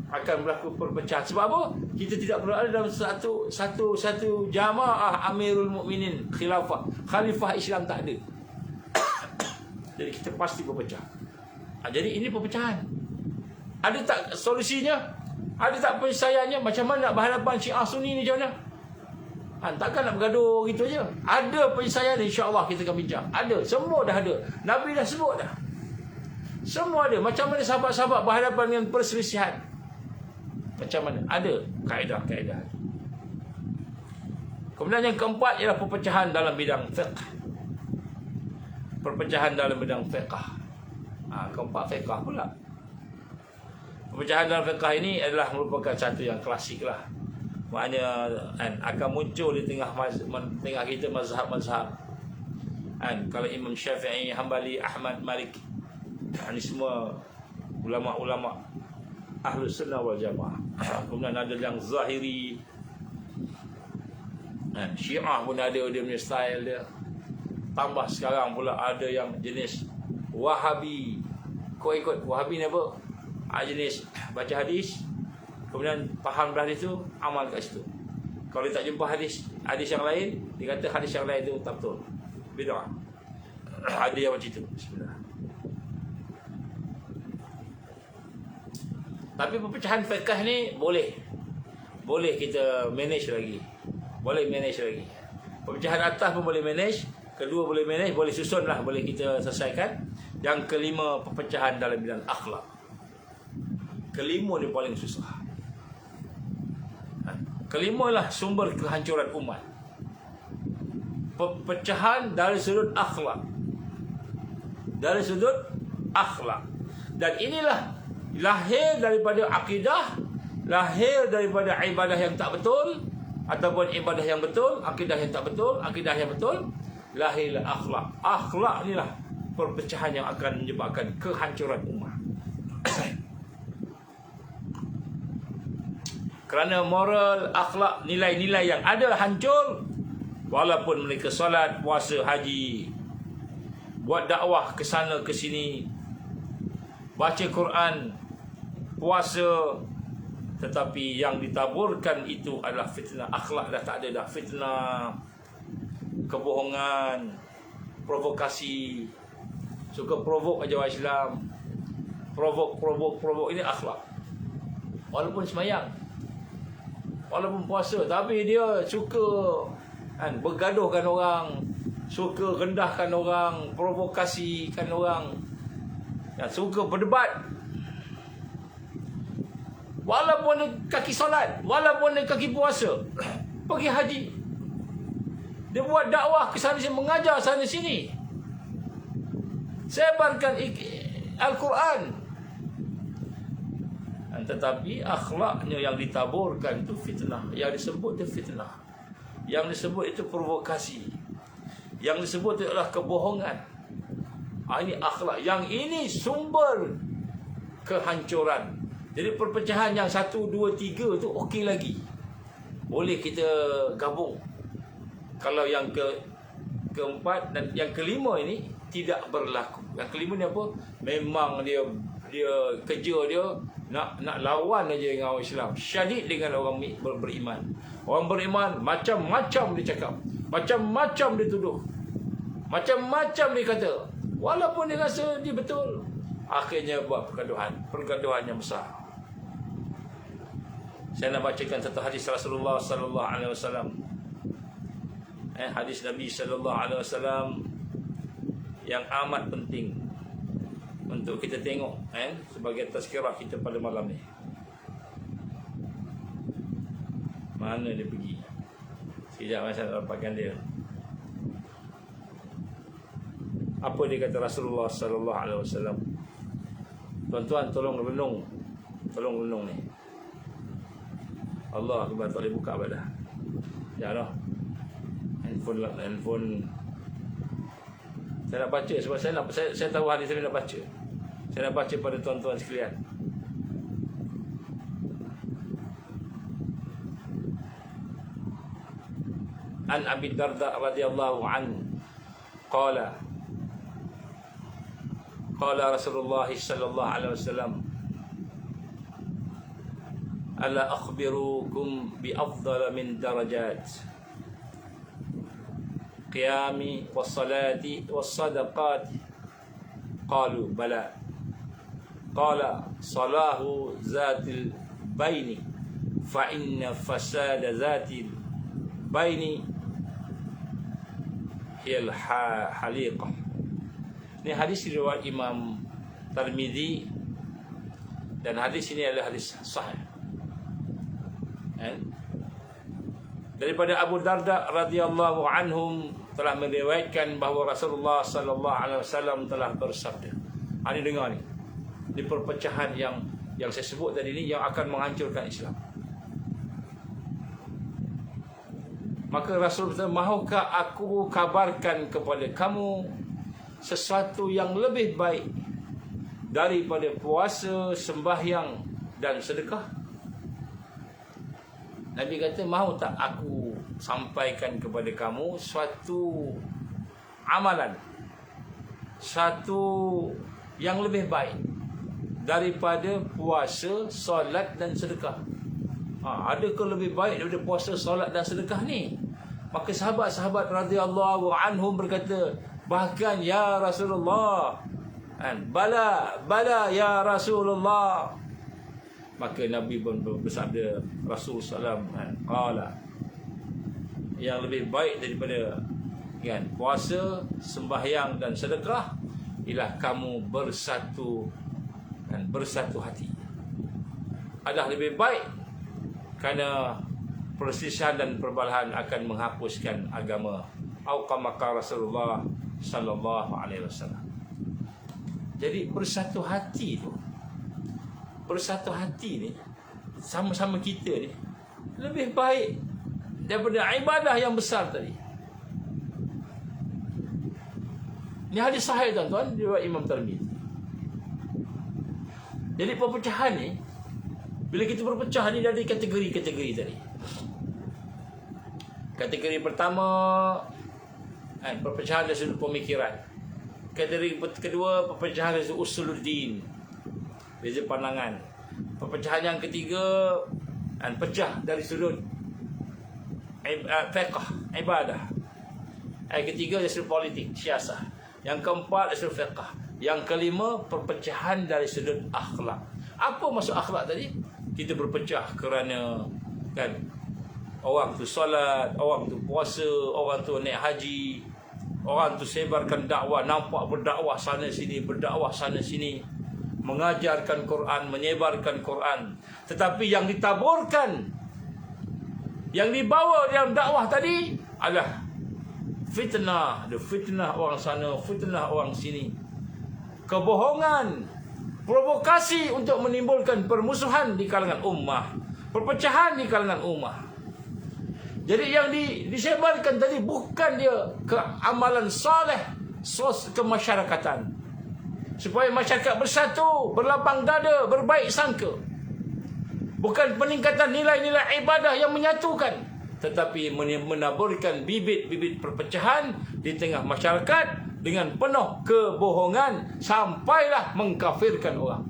akan berlaku perpecahan. Sebab apa? Kita tidak berada dalam satu jamaah Amirul Mukminin, khalifah Islam tak ada. Jadi kita pasti berpecah. Jadi ini perpecahan. Ada tak solusinya? Ada tak penyelesaiannya? Macam mana nak berhadapan Syiah Sunni ni macam mana? Takkan nak bergaduh gitu aja. Ada penyelesaian, insya-Allah kita akan bincang. Ada, semua dah ada. Nabi dah sebut dah. Semua ada. Macam mana sahabat-sahabat berhadapan dengan perselisihan? Macam mana? Ada kaedah-kaedah. Kemudian yang keempat ialah perpecahan dalam bidang fiqh. Perpecahan dalam bidang fiqh. Keempat fiqh pula. Perpecahan dalam fiqh ini adalah merupakan satu yang klasik lah. Maknanya akan muncul di tengah kita mazhab-mazhab. Kalau Imam Syafi'i, Hambali, Ahmad, Malik, ini semua ulama-ulama Ahlus Sunnah wal Jamaah. Kemudian ada yang Zahiri, Syiah pun ada dia punya style dia. Tambah sekarang pula ada yang jenis Wahabi. Kau ikut Wahabi ni apa? Jenis baca hadis, kemudian faham hadis tu, amal kat situ. Kalau dia tak jumpa hadis yang lain, dia kata hadis yang lain tu tak betul, bid'ah. Ada yang macam itu. Bismillah. Tapi perpecahan fiqh ni boleh kita manage lagi. Perpecahan atas pun boleh manage. Kedua boleh manage, boleh susun lah, boleh kita selesaikan. Yang kelima, perpecahan dalam bidang akhlak. Kelima ni paling susah. Kelima lah sumber kehancuran umat. Perpecahan dari sudut akhlak. Dan inilah lahir daripada akidah, lahir daripada ibadah yang tak betul, ataupun ibadah yang betul, akidah yang tak betul, akidah yang betul. Lahirlah akhlak. Akhlak inilah perpecahan yang akan menyebabkan kehancuran umat. Kerana moral, akhlak, nilai-nilai yang ada hancur, walaupun mereka solat, puasa, haji, buat dakwah ke sana ke sini, baca Quran, puasa, tetapi yang ditaburkan itu adalah fitnah. Akhlak dah tak ada dah. Fitnah, kebohongan, provokasi, suka provok aja orang Islam. Provok ini akhlak. Walaupun semayang, walaupun puasa, tapi dia suka bergaduhkan orang, suka rendahkan orang, provokasikan orang, dan suka berdebat. Walaupun dia kaki solat, walaupun dia kaki puasa, pergi haji, dia buat dakwah ke sana sini, mengajar sana sini, sebarkan Al-Quran. Tetapi akhlaknya yang ditaburkan itu fitnah. Yang disebut itu fitnah, yang disebut itu provokasi, yang disebut itu adalah kebohongan. Ini akhlak. Yang ini sumber kehancuran. Jadi perpecahan yang 1, 2, 3 itu okey lagi, boleh kita gabung. Kalau yang keempat dan yang kelima ini tidak berlaku. Yang kelima ni apa? Memang dia kerja dia nak lawan aja dengan orang Islam, syadid dengan orang beriman. Orang beriman macam-macam dia cakap, macam-macam dia tuduh, macam-macam dia kata, walaupun dia rasa dia betul, akhirnya buat pergaduhan yang besar. Saya nak bacakan satu hadis Rasulullah sallallahu alaihi wasallam. Hadis Nabi sallallahu alaihi wasallam yang amat penting untuk kita tengok sebagai tazkirah kita pada malam ni. Mana dia pergi? Sekejap saya dapatkan dia. Apa dia kata Rasulullah sallallahu alaihi wasallam? Tuan-tuan tolong renung tolong renung ni. Allah Akbar, tak boleh buka dah. Ya noh. Handphone. Saya nak baca sebab saya tahu hadis saya nak baca. Saya nak baca pada tuan-tuan sekalian. An Abi Darda radhiyallahu anhu qala Rasulullah sallallahu alaihi wasallam, ala akhbirukum bi afdal min darajat qiyami was salati was sadaqat. Qalu bala. Qala salahu zatil baini fa inna fasada zatil baini hiyal haliqah. Ini hadis riwayat Imam Tirmizi dan hadis ini adalah hadis sahih. Daripada Abu Darda radhiyallahu anhum telah meriwayatkan bahawa Rasulullah sallallahu alaihi wasallam telah bersabda. Ini dengar ni. Di perpecahan yang saya sebut tadi ni yang akan menghancurkan Islam. Maka Rasul berkata, mahukah aku kabarkan kepada kamu sesuatu yang lebih baik daripada puasa, sembahyang dan sedekah? Nabi kata, mahu tak aku sampaikan kepada kamu suatu amalan, satu yang lebih baik daripada puasa, solat dan sedekah? Adakah lebih baik daripada puasa, solat dan sedekah ni? Maka sahabat-sahabat radhiyallahu anhum berkata, bahkan ya Rasulullah, bala ya Rasulullah. Maka Nabi pun bersabda, Rasul sallam qala, yang lebih baik daripada puasa, sembahyang dan sedekah ialah kamu bersatu hati. Adalah lebih baik kerana perselisihan dan perbalahan akan menghapuskan agama. Au kama qala Rasulullah sallallahu alaihi wasallam. Jadi bersatu hati ni sama-sama kita ni lebih baik daripada ibadah yang besar tadi. Ini hadis sahih tuan-tuan, riwayat Imam Tirmizi. Jadi perpecahan ni, bila kita berpecah ni dari kategori-kategori tadi. Kategori pertama, perpecahan dari sudut pemikiran. Kategori kedua, perpecahan dari sudut usuluddin, beza pandangan. Perpecahan yang ketiga, pecah dari sudut fiqh, ibadah. Yang ketiga dari sudut politik, siasah. Yang keempat dari sudut fiqh. Yang kelima, perpecahan dari sudut akhlak. Apa maksud akhlak tadi? Kita berpecah kerana orang tu solat, orang tu puasa, orang tu naik haji, orang tu sebarkan dakwah, nampak berdakwah sana sini, mengajarkan Quran, menyebarkan Quran. Tetapi yang ditaburkan, yang dibawa dalam dakwah tadi adalah fitnah. Fitnah orang sana, fitnah orang sini, kebohongan, provokasi untuk menimbulkan permusuhan di kalangan ummah, perpecahan di kalangan ummah. Jadi yang disebarkan tadi bukan dia keamalan soleh, kemasyarakatan, supaya masyarakat bersatu, berlapang dada, berbaik sangka. Bukan peningkatan nilai-nilai ibadah yang menyatukan, tetapi menaburkan bibit-bibit perpecahan di tengah masyarakat dengan penuh kebohongan sampailah mengkafirkan orang.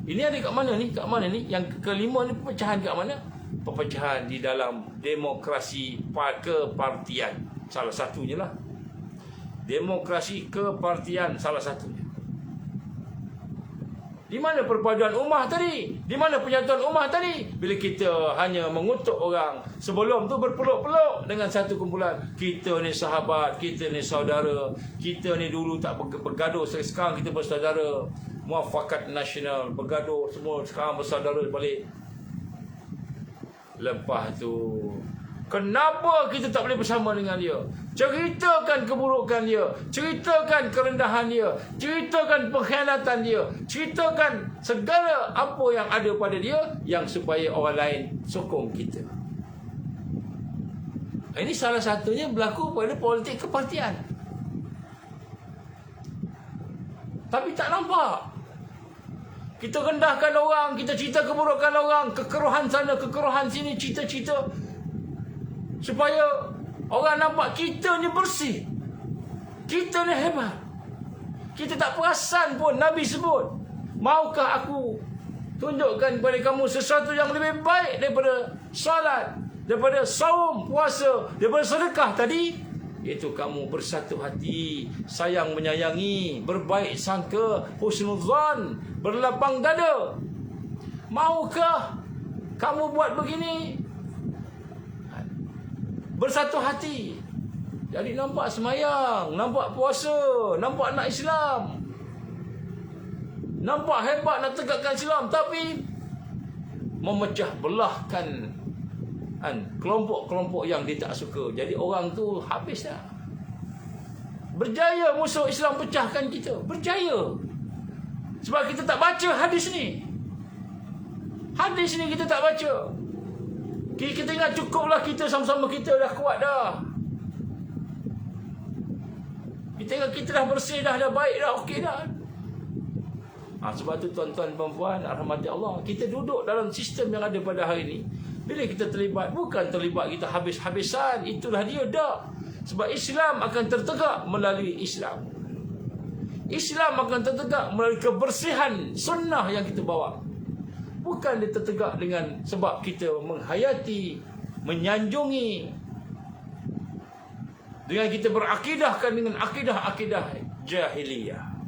Ini ada kat mana ni? Kat mana ni? Yang kelima ni perpecahan kat mana? Perpecahan di dalam demokrasi kepartian. Salah satunya lah. Demokrasi kepartian salah satunya. Di mana perpaduan ummah tadi? Di mana penyatuan ummah tadi? Bila kita hanya mengutuk orang, sebelum tu berpeluk-peluk dengan satu kumpulan. Kita ni sahabat, kita ni saudara, kita ni dulu tak bergaduh, sekarang kita bersaudara. Muafakat nasional, bergaduh semua, sekarang bersaudara balik. Lepas tu Kenapa kita tak boleh bersama dengan dia? Ceritakan keburukan dia, ceritakan kerendahan dia, ceritakan pengkhianatan dia, ceritakan segala apa yang ada pada dia, yang supaya orang lain sokong kita. Ini salah satunya berlaku pada politik kepartian. Tapi tak nampak. Kita rendahkan orang, kita cerita keburukan orang, kekeruhan sana, kekeruhan sini, cerita-cerita, supaya orang nampak kita ni bersih, kita ni hebat. Kita tak perasan pun Nabi sebut, maukah aku tunjukkan kepada kamu sesuatu yang lebih baik daripada salat, daripada saum, puasa, daripada sedekah tadi? Iaitu kamu bersatu hati, sayang menyayangi, berbaik sangka, husnuzan, berlapang dada. Maukah kamu buat begini? Bersatu hati. Jadi nampak semayang, nampak puasa, nampak nak Islam, nampak hebat nak tegakkan Islam, tapi memecah belahkan kelompok-kelompok yang dia tak suka. Jadi orang tu habis dah. Berjaya musuh Islam pecahkan kita. Berjaya. Sebab kita tak baca hadis ni. Hadis ni kita tak baca. Kita ingat cukuplah kita sama-sama kita dah kuat dah. Kita ingat kita dah bersih dah baik dah, okey dah. Sebab tu tuan-tuan dan puan-puan, rahmati Allah, kita duduk dalam sistem yang ada pada hari ini. Bila kita terlibat, bukan terlibat kita habis-habisan, itulah dia, dah. Sebab Islam akan tertegak melalui Islam. Islam akan tertegak melalui kebersihan sunnah yang kita bawa. Bukan dia tertegak dengan sebab kita menghayati, menyanjungi, dengan kita berakidahkan dengan akidah-akidah jahiliyah.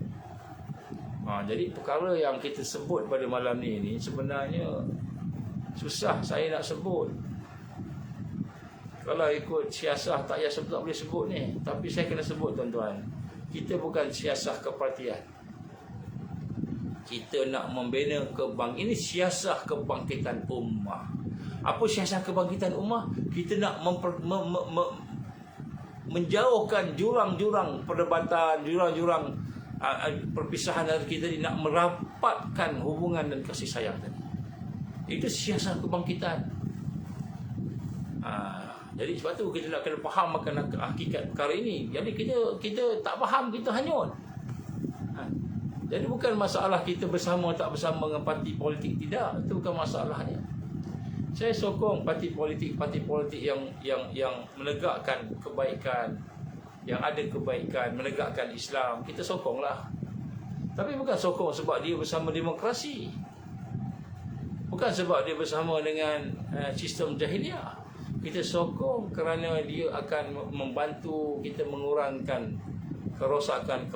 Jadi perkara yang kita sebut pada malam ni sebenarnya susah saya nak sebut. Kalau ikut siasah tak boleh sebut ni. Tapi saya kena sebut, tuan-tuan. Kita bukan siasah kepartian. Kita nak membina ini siasah kebangkitan ummah. Apa siasah kebangkitan ummah? Kita nak menjauhkan jurang-jurang perdebatan, jurang-jurang perpisahan dari kita ni, nak merapatkan hubungan dan kasih sayang tadi. Itu siasat kebangkitan. Jadi sebab tu kita nak kena faham akan hakikat perkara ini. Jadi kita tak faham, kita hanyut. Jadi bukan masalah kita bersama tak bersama dengan parti politik, tidak. Itu bukan masalahnya. Saya sokong parti politik yang menegakkan kebaikan, yang ada kebaikan, menegakkan Islam. Kita sokonglah. Tapi bukan sokong sebab dia bersama demokrasi. Bukan sebab dia bersama dengan sistem jahiliah. Kita sokong kerana dia akan membantu kita mengurangkan kerosakan.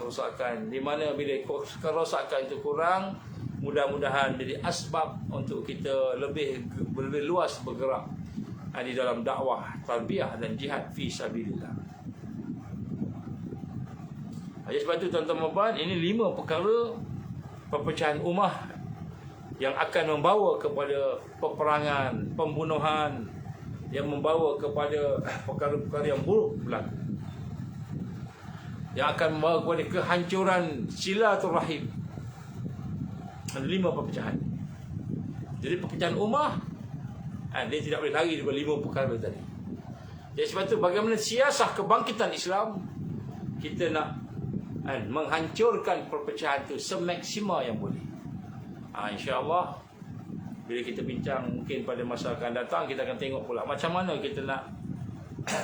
Di mana bila kerosakan itu kurang, mudah-mudahan jadi asbab untuk kita lebih luas bergerak di dalam dakwah, tarbiyah dan jihad fi sabilillah. Sebab itu tuan-tuan, ini 5 perkara perpecahan ummah yang akan membawa kepada peperangan, pembunuhan, yang membawa kepada perkara-perkara yang buruk berlaku, yang akan membawa kepada kehancuran silaturahim. 5 perpecahan. Jadi perpecahan ummah, dia tidak boleh lari daripada 5 perkara tadi. Jadi sebab itu bagaimana siasah kebangkitan Islam, kita nak menghancurkan perpecahan itu semaksimal yang boleh. InsyaAllah bila kita bincang mungkin pada masa akan datang, kita akan tengok pula macam mana kita nak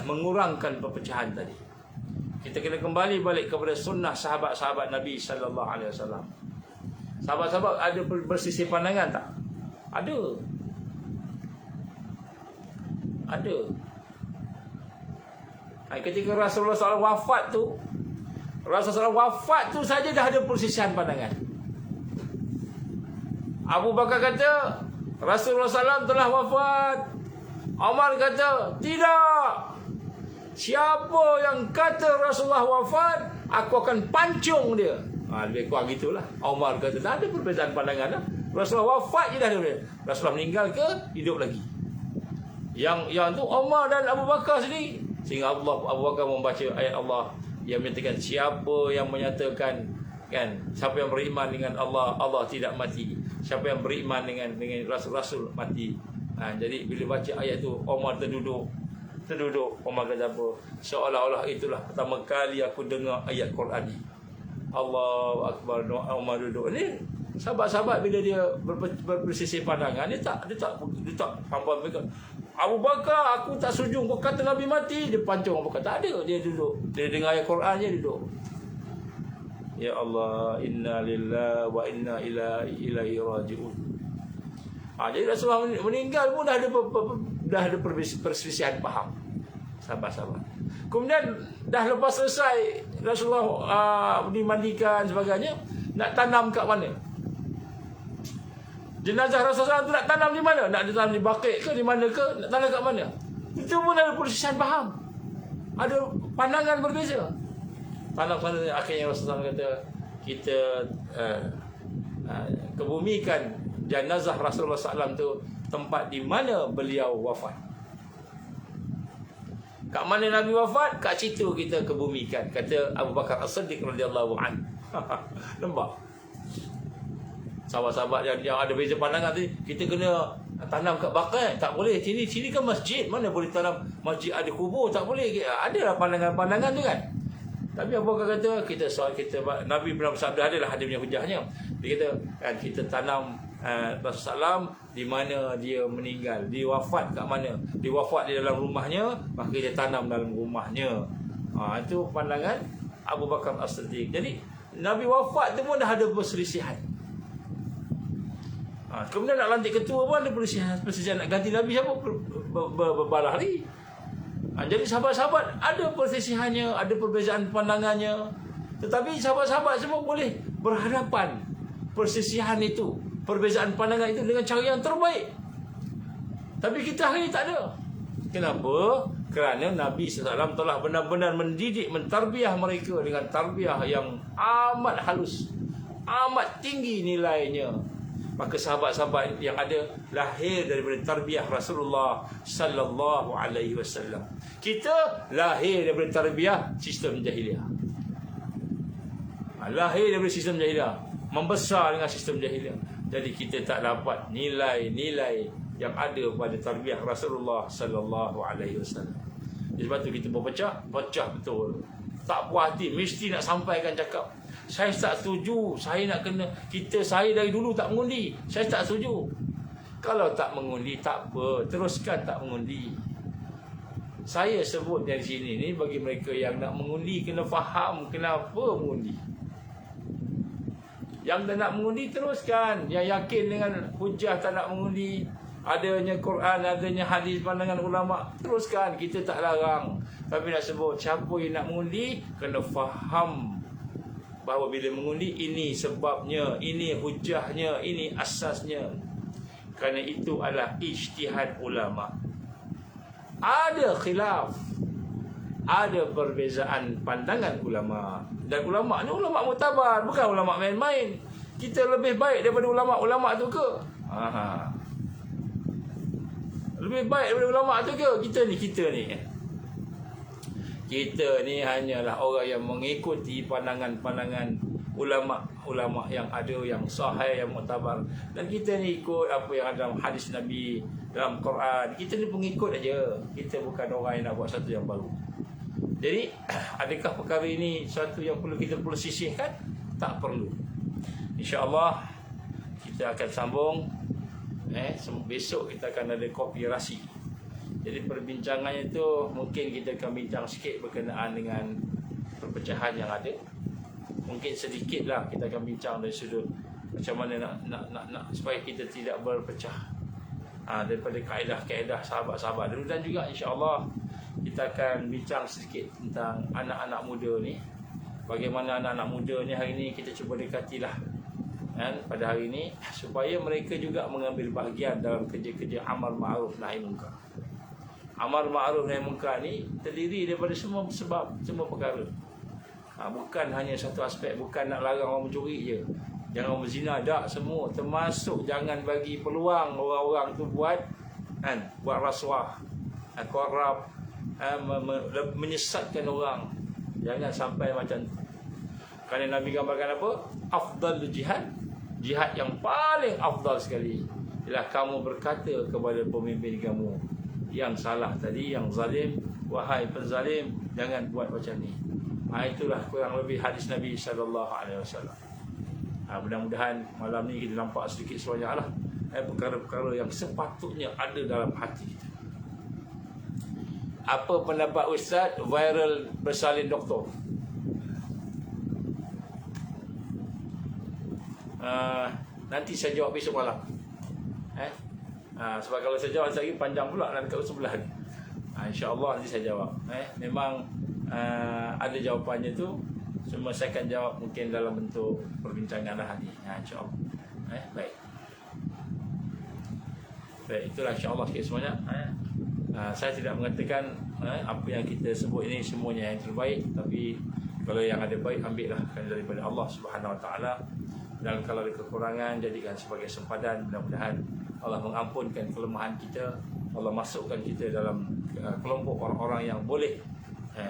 mengurangkan perpecahan tadi. Kita kena kembali balik kepada sunnah sahabat-sahabat Nabi sallallahu alaihi wasallam. Sahabat-sahabat ada bersisih pandangan tak? Ada. Ketika Rasulullah SAW wafat tu saja dah ada persisihan pandangan. Abu Bakar kata Rasulullah SAW telah wafat. Umar kata tidak. Siapa yang kata Rasulullah wafat, aku akan pancung dia. Lebih kurang gitulah. Umar kata tak ada perbezaan pandangan dah. Rasulullah wafat je dah dia. Rasulullah meninggal ke hidup lagi. Yang tu Umar dan Abu Bakar sendiri. Sehingga Abu Bakar membaca ayat Allah yang menyatakan siapa yang menyatakan, kan, siapa yang beriman dengan Allah, Allah tidak mati. Siapa yang beriman dengan rasul-rasul mati. Jadi bila baca ayat tu, Umar terduduk. Umar kata apa? Seolah-olah itulah pertama kali aku dengar ayat Quran ni. Allahu Akbar. Umar duduk ni. Sahabat-sahabat bila dia bersisih pandangan, dia tak faham mereka. Abu Bakar, aku tak setuju kau kata Nabi mati. Dia pancung Abu Bakar. Tak ada, dia duduk. Dia dengar ayat Quran je duduk. Ya Allah, inna lillahi wa inna ilaihi raji'un. Jadi Rasulullah meninggal pun dah ada perselisihan faham sahabat-sahabat. Kemudian dah lepas selesai Rasulullah dimandikan sebagainya, nak tanam kat mana? Jenazah Rasulullah tu nak tanam di mana? Nak ditanam di Baqi' ke di mana ke? Nak tanam kat mana? Itu pun ada perselisihan faham. Ada pandangan berbeza. Tanam sana, akhirnya Rasulullah kata kita kebumikan jenazah Rasulullah SAW tu tempat di mana beliau wafat. Kat mana Nabi wafat? Kat situ kita kebumikan, kata Abu Bakar As-Siddiq radhiyallahu anhu. Nampak? Sahabat-sahabat yang ada beza pandangan tu, kita kena tanam kat Baqi', tak boleh. Sini kan masjid, mana boleh tanam masjid ada kubur, tak boleh. Adalah pandangan-pandangan tu kan. Tapi Abu Bakar kata kita Nabi pernah bersabda, adalah ada punya hujahnya. Dia kata kan kita tanam Rasulullah SAW di mana dia meninggal, dia wafat kat mana? Dia wafat di dalam rumahnya, maka dia tanam dalam rumahnya. Itu pandangan Abu Bakar As-Siddiq. Jadi Nabi wafat tu pun dah ada perselisihan. Kemudian nak lantik ketua pun ada perselisihan. Nak ganti Nabi siapa? Berbalah hari. Jadi sahabat-sahabat ada perselisihannya, ada perbezaan pandangannya. Tetapi sahabat-sahabat semua boleh berhadapan perselisihan itu, perbezaan pandangan itu dengan cara yang terbaik. Tapi kita hari ini tak ada. Kenapa? Kerana Nabi SAW telah benar-benar mendidik, mentarbiah mereka dengan tarbiah yang amat halus, amat tinggi nilainya. Maka sahabat-sahabat yang ada lahir daripada tarbiah Rasulullah sallallahu alaihi wasallam. Kita lahir daripada tarbiah sistem jahiliah. Lahir daripada sistem jahiliah, membesar dengan sistem jahiliah. Jadi kita tak dapat nilai-nilai yang ada pada tarbiah Rasulullah sallallahu alaihi wasallam. Sebab tu kita pecah betul. Tak puas hati, mesti nak sampaikan cakap. Saya tak setuju, saya dari dulu tak mengundi. Saya tak setuju. Kalau tak mengundi tak apa, teruskan tak mengundi. Saya sebut dari sini ni bagi mereka yang nak mengundi kena faham kenapa mengundi. Yang tak nak mengundi teruskan. Yang yakin dengan hujah tak nak mengundi, adanya Quran, adanya hadis, pandangan ulama, teruskan, kita tak larang. Tapi nak sebut siapa yang nak mengundi kena faham bahawa bila mengundi ini sebabnya, ini hujahnya, ini asasnya. Kerana itu adalah ijtihad ulama. Ada khilaf, ada perbezaan pandangan ulama. Dan ulama ni ulama muktabar, bukan ulama main-main. Kita lebih baik daripada ulama-ulama tu ke? Lebih baik daripada ulama tu ke? Kita ni hanyalah orang yang mengikuti pandangan-pandangan ulama-ulama yang ada, yang sahih, yang muktabar. Dan kita ni ikut apa yang ada dalam hadis Nabi, dalam Quran. Kita ni pengikut aja. Kita bukan orang yang nak buat satu yang baru. Jadi, adakah perkara ini satu yang perlu kita sisihkan? Tak perlu. InsyaAllah kita akan sambung. Besok kita akan ada kopi rasi. Jadi perbincangannya itu mungkin kita akan bincang sikit berkenaan dengan perpecahan yang ada. Mungkin sedikitlah kita akan bincang dari sudut macam mana nak supaya kita tidak berpecah. Daripada kaedah-kaedah sahabat-sahabat dulu, dan juga insya-Allah kita akan bincang sedikit tentang anak-anak muda ni. Bagaimana anak-anak muda ni hari ni kita cuba dekatilah pada hari ini supaya mereka juga mengambil bahagian dalam kerja-kerja amar ma'ruf nahi munkar. Amar ma'ruf nahi munkar ni terdiri daripada semua sebab, semua perkara. Bukan hanya satu aspek, bukan nak larang orang mencuri je, jangan berzina, tak, semua termasuk jangan bagi peluang orang-orang tu buat kan, buat rasuah, korab, menyesatkan orang. Jangan sampai macam tu. Kerana Nabi gambarkan apa? Afdal jihad, jihad yang paling afdal sekali ialah kamu berkata kepada pemimpin kamu yang salah tadi, yang zalim, wahai penzalim, jangan buat macam ni. Itulah kurang lebih hadis Nabi sallallahu alaihi wasallam. Mudah-mudahan malam ni kita nampak sedikit sebanyak lah perkara-perkara yang sepatutnya ada dalam hati kita. Apa pendapat Ustaz viral bersalin doktor? Nanti saya jawab besok malam. Sebab kalau saya jawab lagi panjang pula nak dekat sebelah ni. InsyaAllah nanti saya jawab. Memang ada jawapannya tu. Cuma saya akan jawab mungkin dalam bentuk perbincangan lah ni. InsyaAllah. Baik. Baik, itulah insyaAllah sikit semuanya. Saya tidak mengatakan apa yang kita sebut ini semuanya yang terbaik, tapi kalau yang ada baik ambillah daripada Allah Subhanahu Wa Taala, dan kalau ada kekurangan jadikan sebagai sempadan. Mudah-mudahan Allah mengampunkan kelemahan kita, Allah masukkan kita dalam kelompok orang-orang yang boleh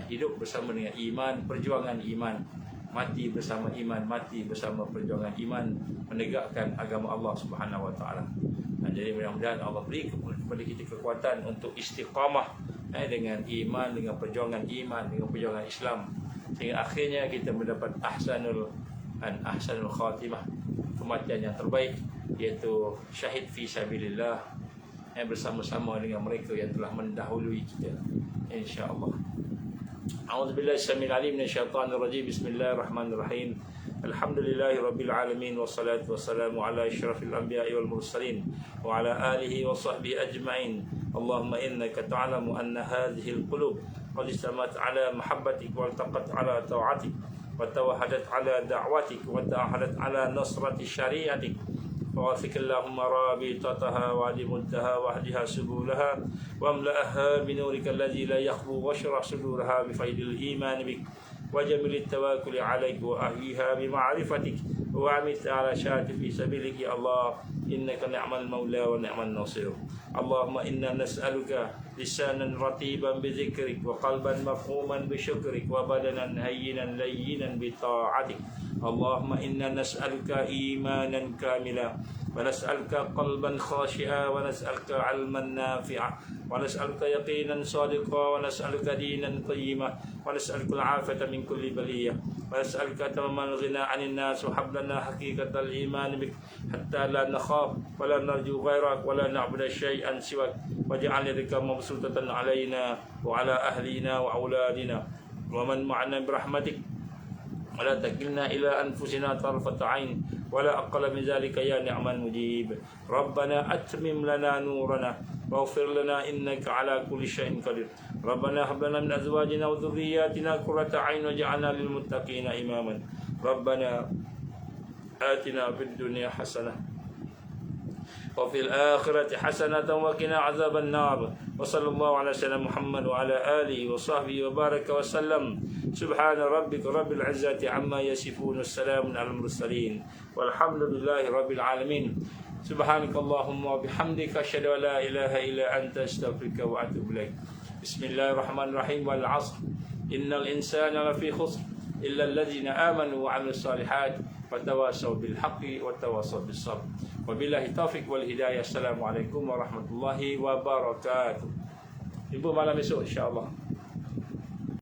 hidup bersama dengan iman, perjuangan iman, mati bersama iman, mati bersama perjuangan iman, menegakkan agama Allah Subhanahu Wa Taala. Jadi mudah-mudahan Allah beri kepada kita kekuatan untuk istiqamah dengan iman, dengan perjuangan iman, dengan perjuangan Islam, sehingga akhirnya kita mendapat ahsanul khatimah, kematian yang terbaik, iaitu syahid fi sabilillah, bersama-sama dengan mereka yang telah mendahului kita, insya-Allah. A'udzubillahi samil alim minasyaitonir rajim. Bismillahirrahmanirrahim. Alhamdulillahi rabbil alamin, wassalatu wassalamu ala asyrafil anbiya'i wal mursalin wa ala alihi wa sahbihi ajma'in. Allahumma innaka ta'lamu anna hadhihi al-qulub qad istamat ala mahabbatik wa altaqat ala ta'atik wa tawahadat ala da'watik wa ta'ahadat ala nasrati syari'atik. ووفق اللهم رابطتها وعدمتها واهدها سبولها واملأها بنورك الذي لا يخبو واشرح صدورها بفيض الإيمان بك وجمل التواكل عليك وأهيها بمعرفتك وأمت على شاة في سبيلك يا الله إنك نعم المولى ونعم النصير. اللهم إنا نسألك لسانا رطيبا بذكرك وقلبا مفهوما بشكرك وبدنا هينا لينا بطاعتك. اللهم إنا نسألك إيمانا كاملا ونسألك قلبا خاشعا ونسألك علما نافعا ونسألك يقينا صادقا ونسألك دينا قيما ونسألك العافية من كل بلية ونسألك تمام الغنى عن الناس وهب لنا حقيقة الإيمان بك حتى لا نخاف ولا نرجو غيرك ولا نعبد شيئا سواك واجعل يدك مبسوطة علينا وعلى أهلنا وأولادنا ومن معنا برحمتك ولا تكلنا إلى أنفسنا طرفة عين ولا أقل من ذلك يا نعم المجيب. ربنا أتمم لنا نورنا واغفر لنا إنك على كل شيء قدير. ربنا هب لنا من أزواجنا وذرياتنا قرة عين واجعلنا للمتقين إماما. ربنا آتنا في الدنيا حسنة وفي الآخرة حسنة وقنا عذاب النار. وصلى الله على سيدنا محمد وعلى آله وصحبه وبارك وسلم. سبحان ربك رب العزة عما يصفون والسلام على المرسلين والحمد لله رب العالمين. سبحانك اللهم وبحمدك أشهد أن لا إله إلا أنت أستغفرك وأتوب إليك. بسم الله الرحمن الرحيم. والعصر إن الإنسان لفي خسر إلا الذين آمنوا وعملوا الصالحات وتواصوا بالحق وتواصوا بالصبر. وبالله التوفيق والهداية. السلام عليكم warahmatullahi wabarakatuh. Jumpa malam esok insya-Allah.